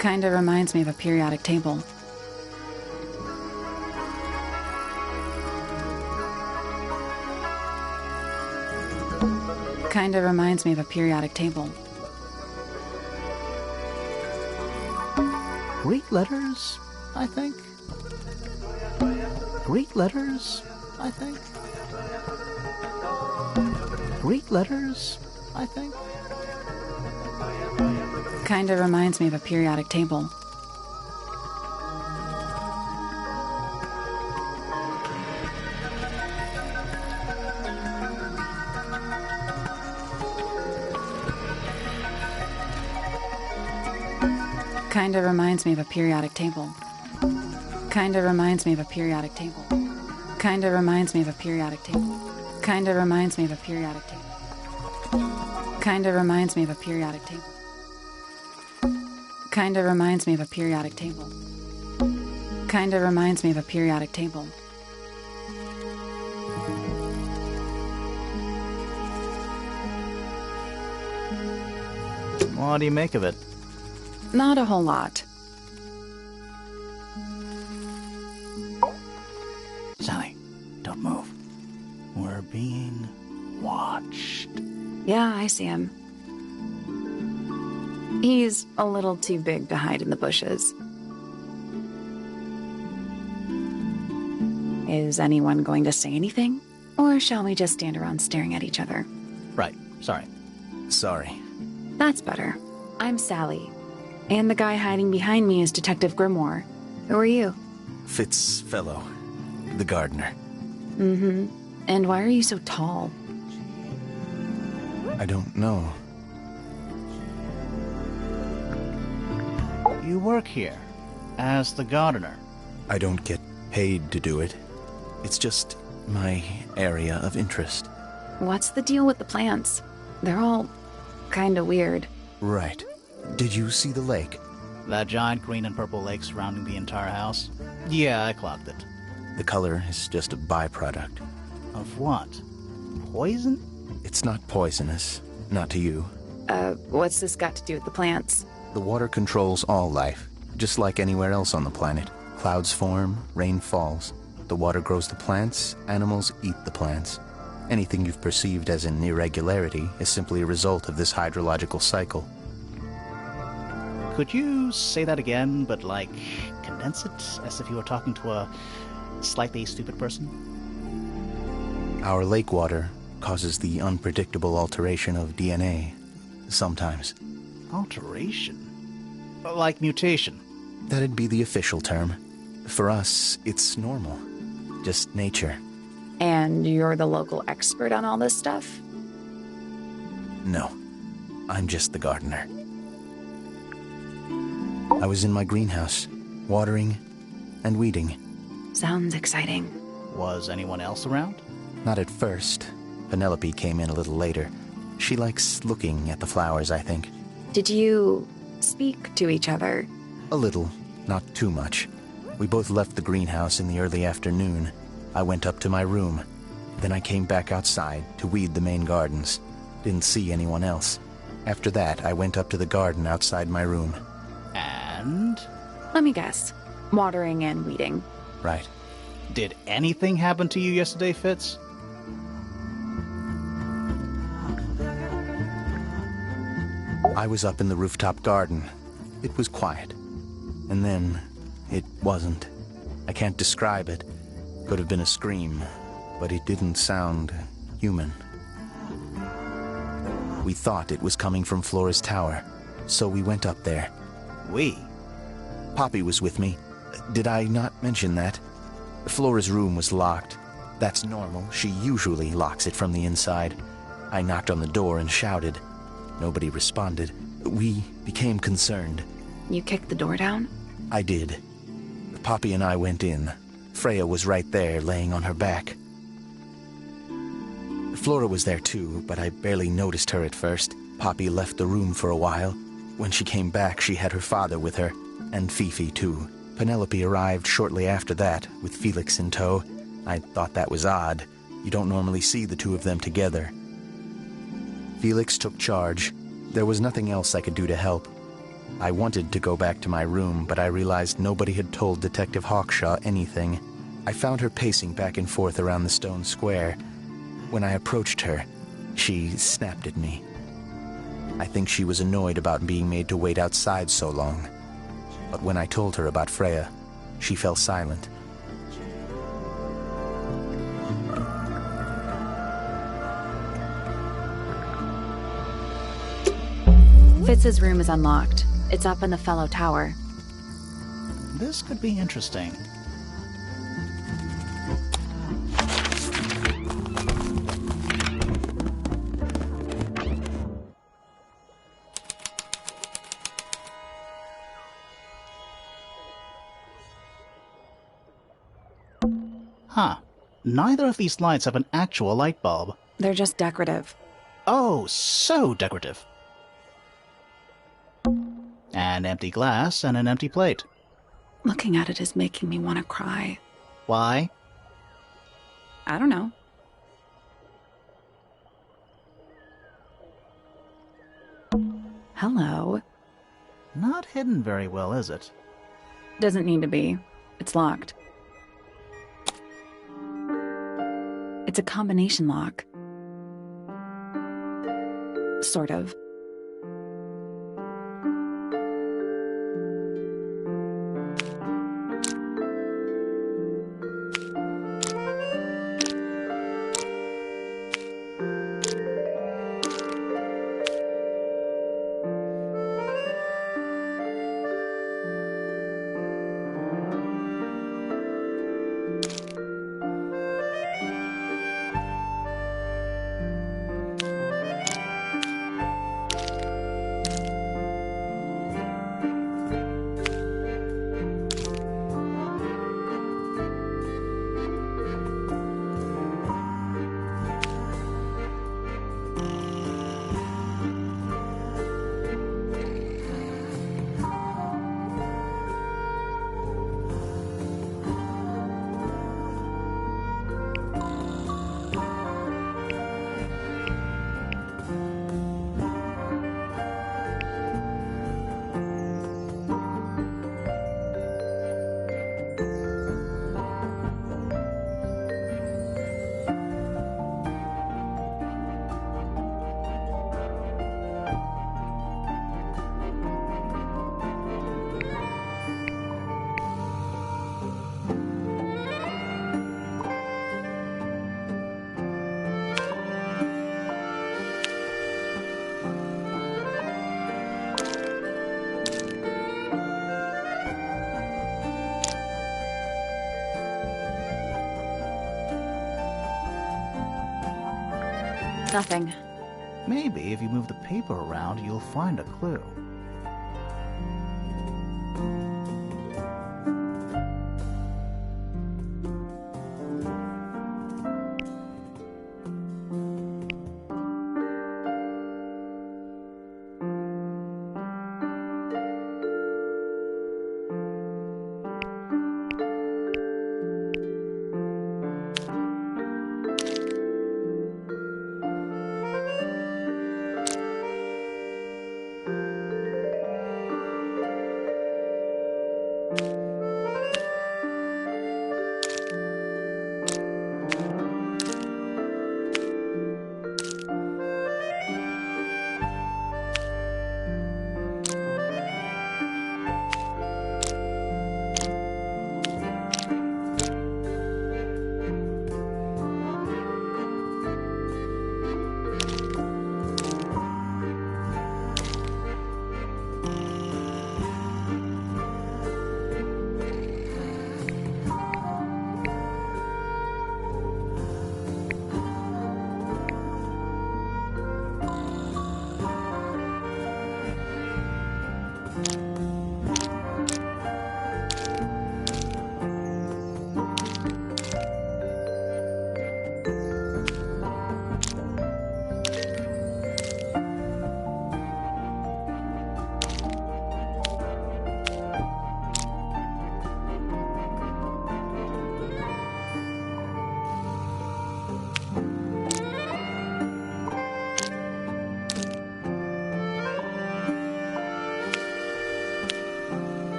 Kinda reminds me of a periodic table. Kinda reminds me of a periodic table.
Greek letters, I think. Greek letters, I think. Greek letters, I think.
Kinda reminds me of a periodic table. Kinda reminds me of a periodic table. Kinda reminds me of a periodic table. Kinda reminds me of a periodic table. Kinda reminds me of a periodic table. Kinda reminds me of a periodic table. Kinda reminds me of a periodic table. Kinda reminds me of a periodic table.
What do you make of it?
Not a whole lot.
Sally, don't move. We're being watched.
Yeah, I see him. He's a little too big to hide in the bushes. Is anyone going to say anything? Or shall we just stand around staring at each other?
Right, sorry.
Sorry.
That's better. I'm Sally. And the guy hiding behind me is Detective Grimoire. Who are you?
Fellow, the gardener.
Mm-hmm. And why are you so tall?
I don't know.
You work here as the gardener.
I don't get paid to do it. It's just my area of interest.
What's the deal with the plants? They're all kinda weird.
Right. Did you see the lake?
That giant green and purple lake surrounding the entire house? Yeah, I clocked it.
The color is just a byproduct.
Of what? Poison?
It's not poisonous. Not to you.
What's this got to do with the plants?
The water controls all life, just like anywhere else on the planet. Clouds form, rain falls. The water grows the plants, animals eat the plants. Anything you've perceived as an irregularity is simply a result of this hydrological cycle.
Could you say that again, but like, condense it as if you were talking to a slightly stupid person?
Our lake water causes the unpredictable alteration of DNA, sometimes.
Alteration? Like mutation?
That'd be the official term. For us, it's normal. Just nature.
And you're the local expert on all this stuff?
No, I'm just the gardener. I was in my greenhouse, watering and weeding.
Sounds exciting.
Was anyone else around?
Not at first. Penelope came in a little later. She likes looking at the flowers, I think.
Did you speak to each other?
A little, not too much. We both left the greenhouse in the early afternoon. I went up to my room. Then I came back outside to weed the main gardens. Didn't see anyone else. After that, I went up to the garden outside my room.
And?
Let me guess. Watering and weeding.
Right.
Did anything happen to you yesterday, Fitz?
I was up in the rooftop garden. It was quiet. And then, it wasn't. I can't describe it. Could have been a scream, but it didn't sound human. We thought it was coming from Flora's tower, so we went up there.
We?
Poppy was with me. Did I not mention that? Flora's room was locked. That's normal. She usually locks it from the inside. I knocked on the door and shouted. Nobody responded. We became concerned.
You kicked the door down?
I did. Poppy and I went in. Freya was right there, laying on her back. Flora was there too, but I barely noticed her at first. Poppy left the room for a while. When she came back, she had her father with her, and Fifi too. Penelope arrived shortly after that, with Felix in tow. I thought that was odd. You don't normally see the two of them together. Felix took charge. There was nothing else I could do to help. I wanted to go back to my room, but I realized nobody had told Detective Hawkshaw anything. I found her pacing back and forth around the stone square. When I approached her, she snapped at me. I think she was annoyed about being made to wait outside so long. But when I told her about Freya, she fell silent.
Fitz's room is unlocked. It's up in the Fellow Tower.
This could be interesting. Huh. Neither of these lights have an actual light bulb.
They're just decorative.
Oh, so decorative. An empty glass and an empty plate.
Looking at it is making me want to cry.
Why?
I don't know. Hello.
Not hidden very well, is it?
Doesn't need to be. It's locked. It's a combination lock. Sort of. Nothing.
Maybe if you move the paper around, you'll find a clue.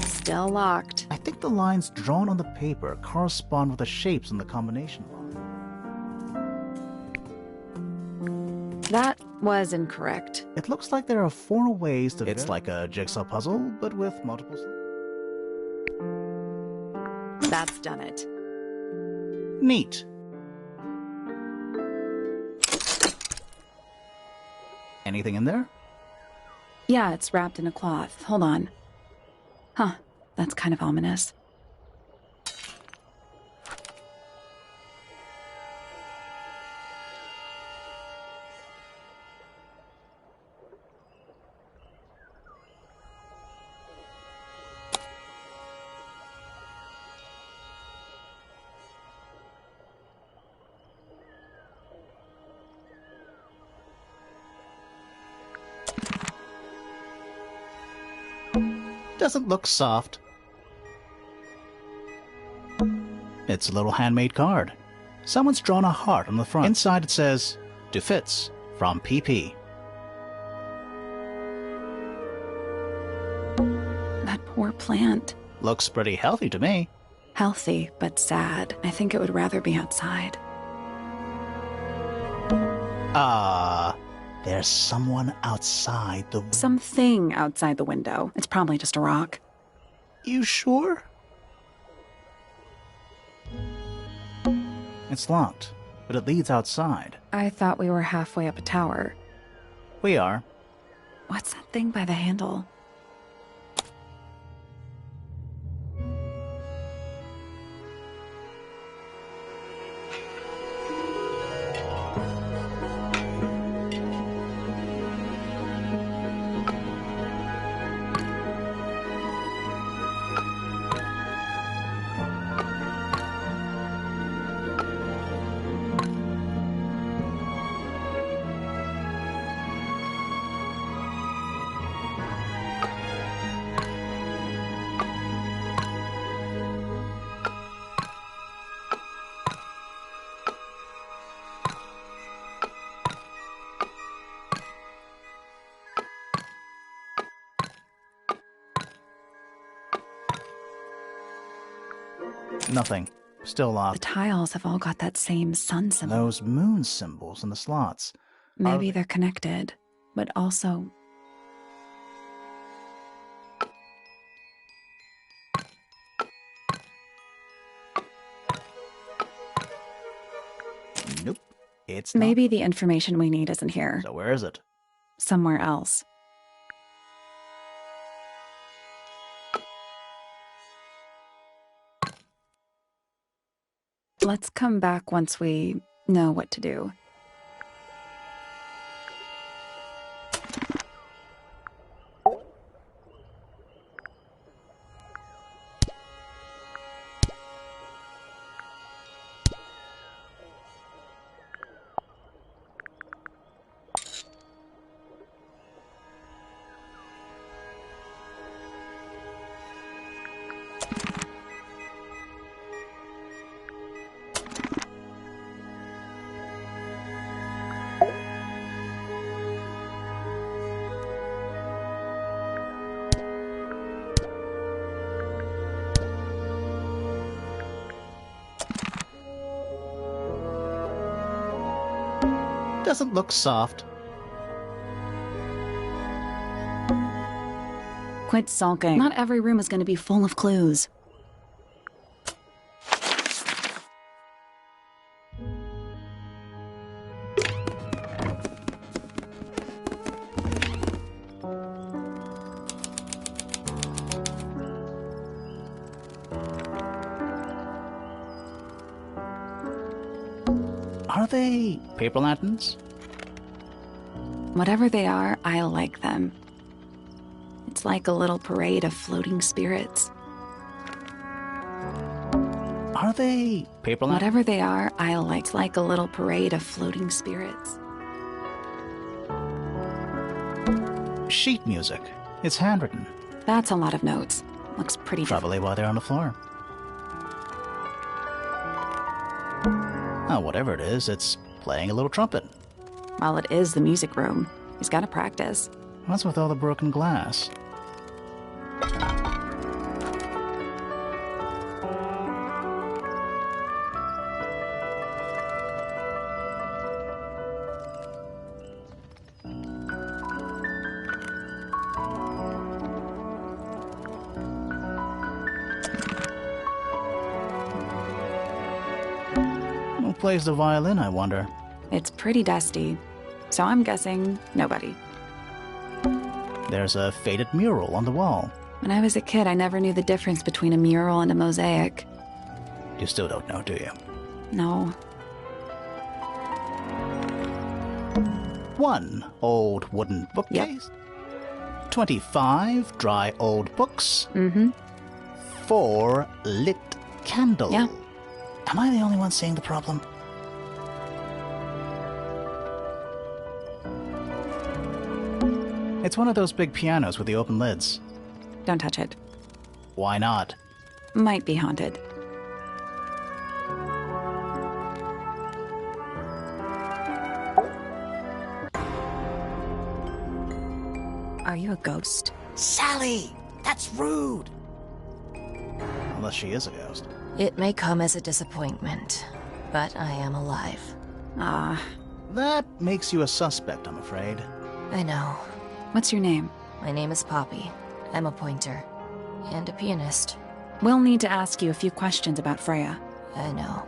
Still locked.
I think the lines drawn on the paper correspond with the shapes in the combination lock.
That was incorrect.
It looks like there are 4 ways to... It's like a jigsaw puzzle, but with multiple...
That's done it.
Neat. Anything in there?
Yeah, it's wrapped in a cloth. Hold on. Huh, that's kind of ominous.
Doesn't look soft. It's a little handmade card. Someone's drawn a heart on the front. Inside it says, "To Fitz, from PP."
That poor plant.
Looks pretty healthy to me.
Healthy, but sad. I think it would rather be outside.
There's someone outside the...
Something outside the window. It's probably just a rock.
You sure? It's locked, but it leads outside.
I thought we were halfway up a tower.
We are.
What's that thing by the handle?
Nothing. Still
The
locked.
tiles have all got that same sun symbol.
Those moon symbols in the slots.
Maybe they're connected, but also...
Nope. It's not.
Maybe the information we need isn't here.
So where is it?
Somewhere else. Let's come back once we know what to do.
Doesn't look soft.
Quit sulking. Not every room is going to be full of clues.
Are they paper lanterns?
Whatever they are, I like them. It's like a little parade of floating spirits.
Are they paper lanterns?
Whatever they are, I like. It's like a little parade of floating spirits.
Sheet music. It's handwritten.
That's a lot of notes. Looks pretty
Probably while they're on the floor. Oh, whatever it is, it's playing a little trumpet.
Well, it is the music room. He's got to practice.
What's with all the broken glass? plays the violin, I wonder?
It's pretty dusty, so I'm guessing nobody.
There's a faded mural on the wall.
When I was a kid, I never knew the difference between a mural and a mosaic.
You still don't know, do you?
No.
1 old wooden bookcase. 25 dry old books.
Mm-hmm.
4 lit candles.
Yeah.
Am I the only one seeing the problem? It's one of those big pianos with the open lids.
Don't touch it.
Why not?
Might be haunted. Are you a ghost?
Sally! That's rude!
Unless she is a ghost.
It may come as a disappointment, but I am alive.
Ah,
That makes you a suspect, I'm afraid.
I know.
what's your name?
My name is Poppy. I'm a pointer. And a pianist.
We'll need to ask you a few questions about Freya.
I know.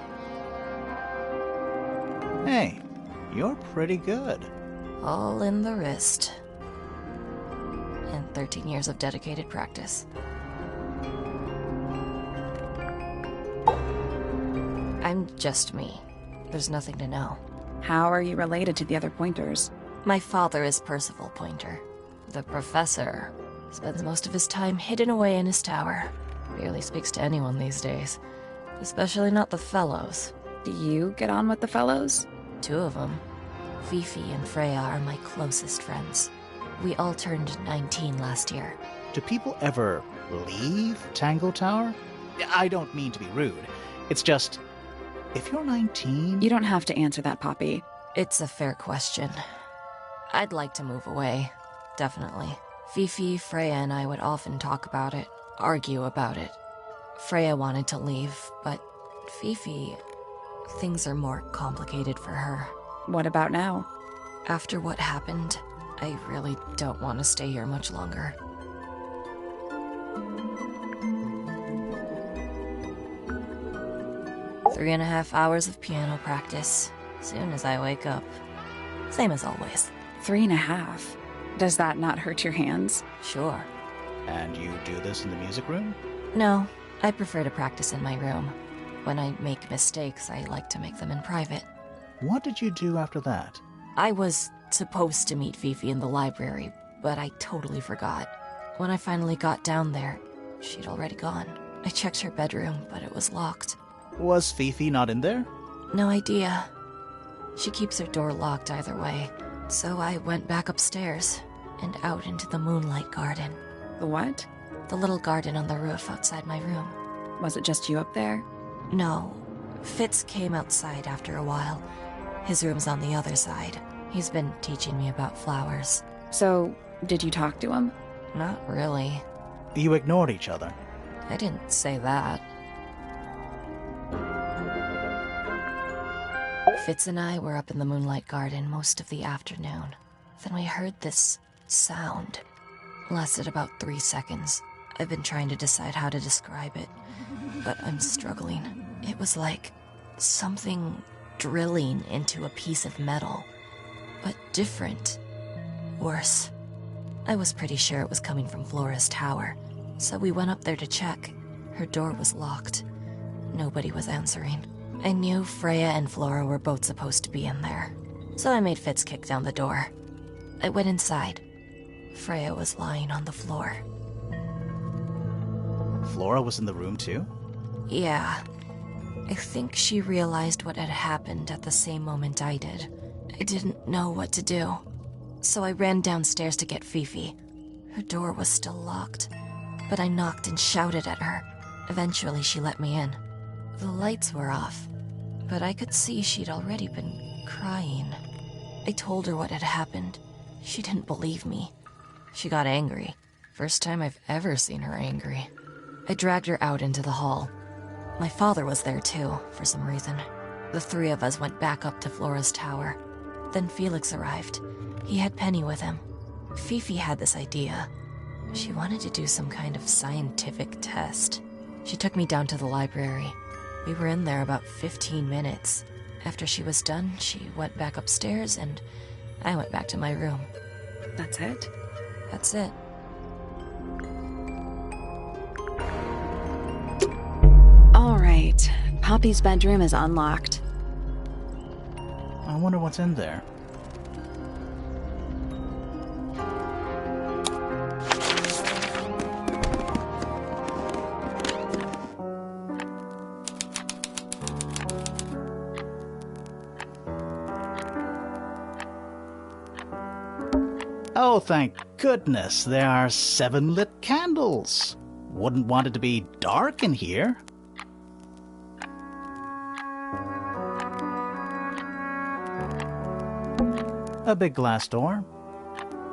Hey, you're pretty good.
All in the wrist. And 13 years of dedicated practice. I'm just me. There's nothing to know.
How are you related to the other pointers?
My father is Percival Pointer. The professor spends most of his time hidden away in his tower. Barely speaks to anyone these days. Especially not the fellows.
Do you get on with the fellows?
2 of them. Fifi and Freya are my closest friends. We all turned 19 last year.
Do people ever leave Tangle Tower? I don't mean to be rude. It's just, if you're 19...
You don't have to answer that, Poppy.
It's a fair question. I'd like to move away. Definitely. Fifi, Freya, and I would often talk about it, argue about it. Freya wanted to leave, but Fifi... things are more complicated for her.
What about now?
After what happened, I really don't want to stay here much longer. Three and a half hours of piano practice, soon as I wake up. Same as always.
3.5. Does that not hurt your hands?
Sure.
And you do this in the music room?
No, I prefer to practice in my room. When I make mistakes, I like to make them in private.
What did you do after that?
I was supposed to meet Fifi in the library, but I totally forgot. When I finally got down there, she'd already gone. I checked her bedroom, but it was locked.
Was Fifi not in there?
No idea. She keeps her door locked either way, so I went back upstairs and out into the moonlight garden.
The what?
The little garden on the roof outside my room.
Was it just you up there?
No. Fitz came outside after a while. His room's on the other side. He's been teaching me about flowers.
So, did you talk to him?
Not really.
You ignored each other.
I didn't say that. Fitz and I were up in the moonlight garden most of the afternoon. Then we heard this sound. Lasted about 3 seconds. I've been trying to decide how to describe it, but I'm struggling. It was like something drilling into a piece of metal, but different. Worse. I was pretty sure it was coming from Flora's tower, so we went up there to check. Her door was locked. Nobody was answering. I knew Freya and Flora were both supposed to be in there, so I made Fitz kick down the door. I went inside. Freya was lying on the floor.
Flora was in the room too?
Yeah. I think she realized what had happened at the same moment I did. I didn't know what to do, so I ran downstairs to get Fifi. Her door was still locked, but I knocked and shouted at her. Eventually, she let me in. The lights were off, but I could see she'd already been crying. I told her what had happened. She didn't believe me. She got angry. First time I've ever seen her angry. I dragged her out into the hall. My father was there too, for some reason. The 3 of us went back up to Flora's tower. Then Felix arrived. He had Penny with him. Fifi had this idea. She wanted to do some kind of scientific test. She took me down to the library. We were in there about 15 minutes. After she was done, she went back upstairs and I went back to my room.
That's it?
That's it.
All right. Poppy's bedroom is unlocked.
I wonder what's in there. Oh, thank goodness, there are 7 lit candles. Wouldn't want it to be dark in here. A big glass door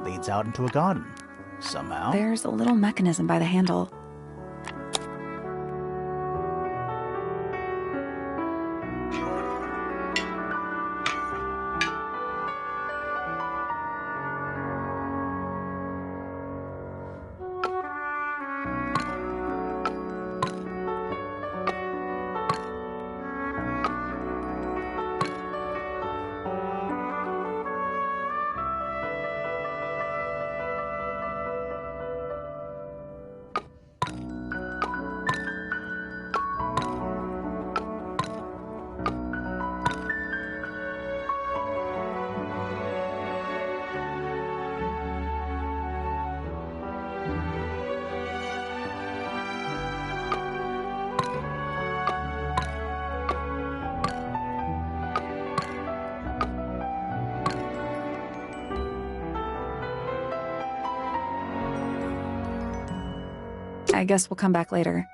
leads out into a garden. Somehow.
There's a little mechanism by the handle. I guess we'll come back later.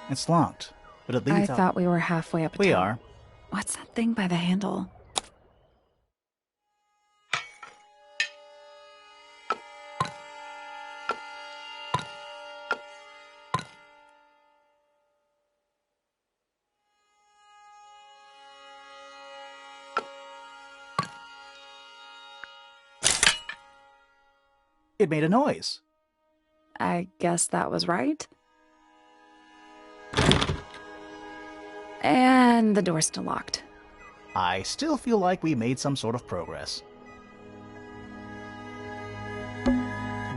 It's locked, but it
I
leads out.
thought we were halfway up.
We are.
What's that thing by the handle?
It made a noise.
I guess that was right. And the door's still locked.
I still feel like we made some sort of progress.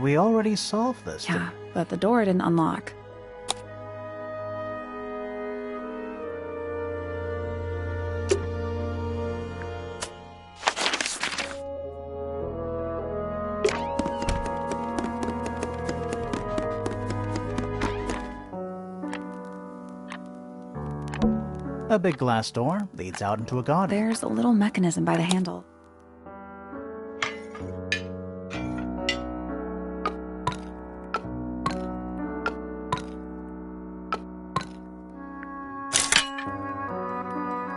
We already solved this.
Yeah, but the door didn't unlock.
A big glass door leads out into a garden.
There's a little mechanism by the handle.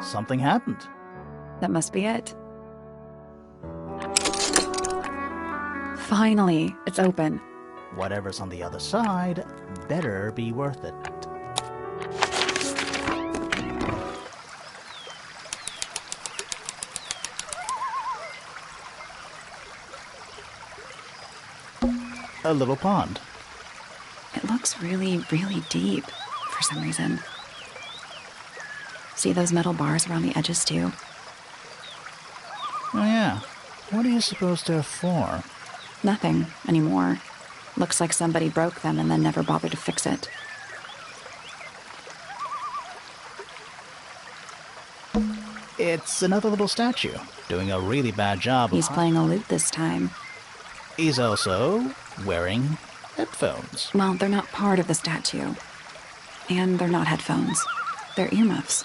Something happened.
That must be it. Finally, it's open.
Whatever's on the other side better be worth it. A little pond.
It looks really, really deep for some reason. See those metal bars around the edges too?
Oh yeah. What are you supposed to for?
Nothing anymore. Looks like somebody broke them and then never bothered to fix it.
It's another little statue, doing a really bad job.
He's playing a lute this time.
He's also wearing headphones.
Well, they're not part of the statue. And they're not headphones. They're earmuffs.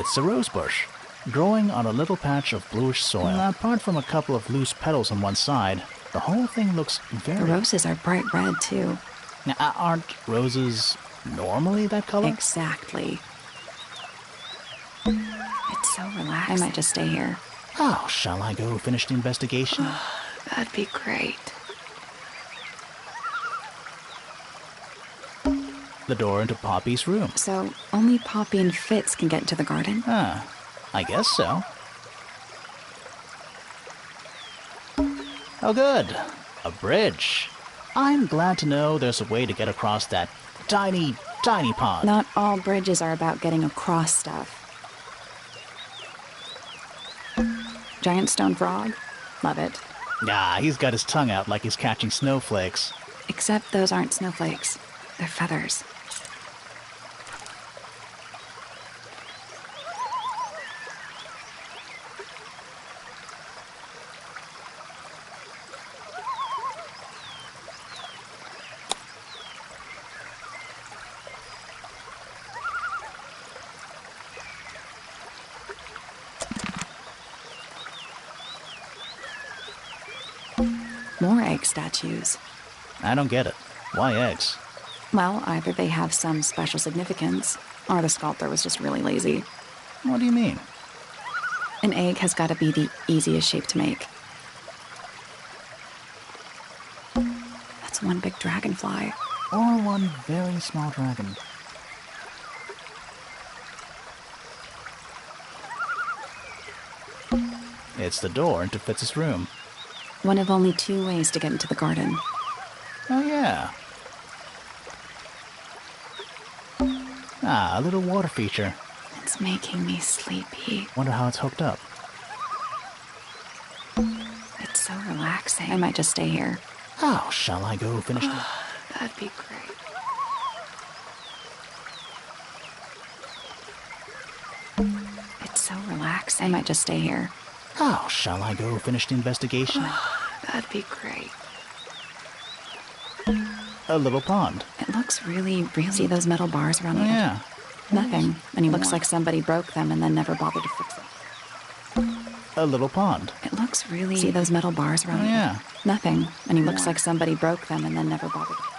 It's a rose bush, growing on a little patch of bluish soil. Apart from a couple of loose petals on one side, the whole thing looks very...
The roses are bright red, too.
Now, aren't roses normally that color?
Exactly. It's so relaxing. I might just stay here.
Oh, shall I go finish the investigation?
That'd be great.
The door into Poppy's room.
So, only Poppy and Fitz can get into the garden?
I guess so. Oh good, a bridge. I'm glad to know there's a way to get across that tiny, tiny pond.
Not all bridges are about getting across stuff. Giant stone frog? Love it.
Ah, he's got his tongue out like he's catching snowflakes.
Except those aren't snowflakes. They're feathers. More egg statues.
I don't get it. Why eggs?
Well, either they have some special significance, or the sculptor was just really lazy.
What do you mean?
An egg has got to be the easiest shape to make. That's one big dragonfly.
Or one very small dragon. It's the door into Fitz's room.
One of only 2 ways to get into the garden.
Oh, yeah. Ah, a little water feature.
It's making me sleepy.
Wonder how it's hooked up.
It's so relaxing. I might just stay here.
Oh, shall I go finish the...
That'd be great. It's so relaxing. I might just stay here.
Oh, shall I go finish the investigation?
That'd be great.
A little pond.
It looks really, really... See those metal bars around the edge?
Yeah.
Nothing. And he looks like somebody broke them and then never bothered to fix it.
A little pond.
It looks really... See those metal bars around the edge?
Yeah.
Nothing. And he looks like somebody broke them and then never bothered to fix it.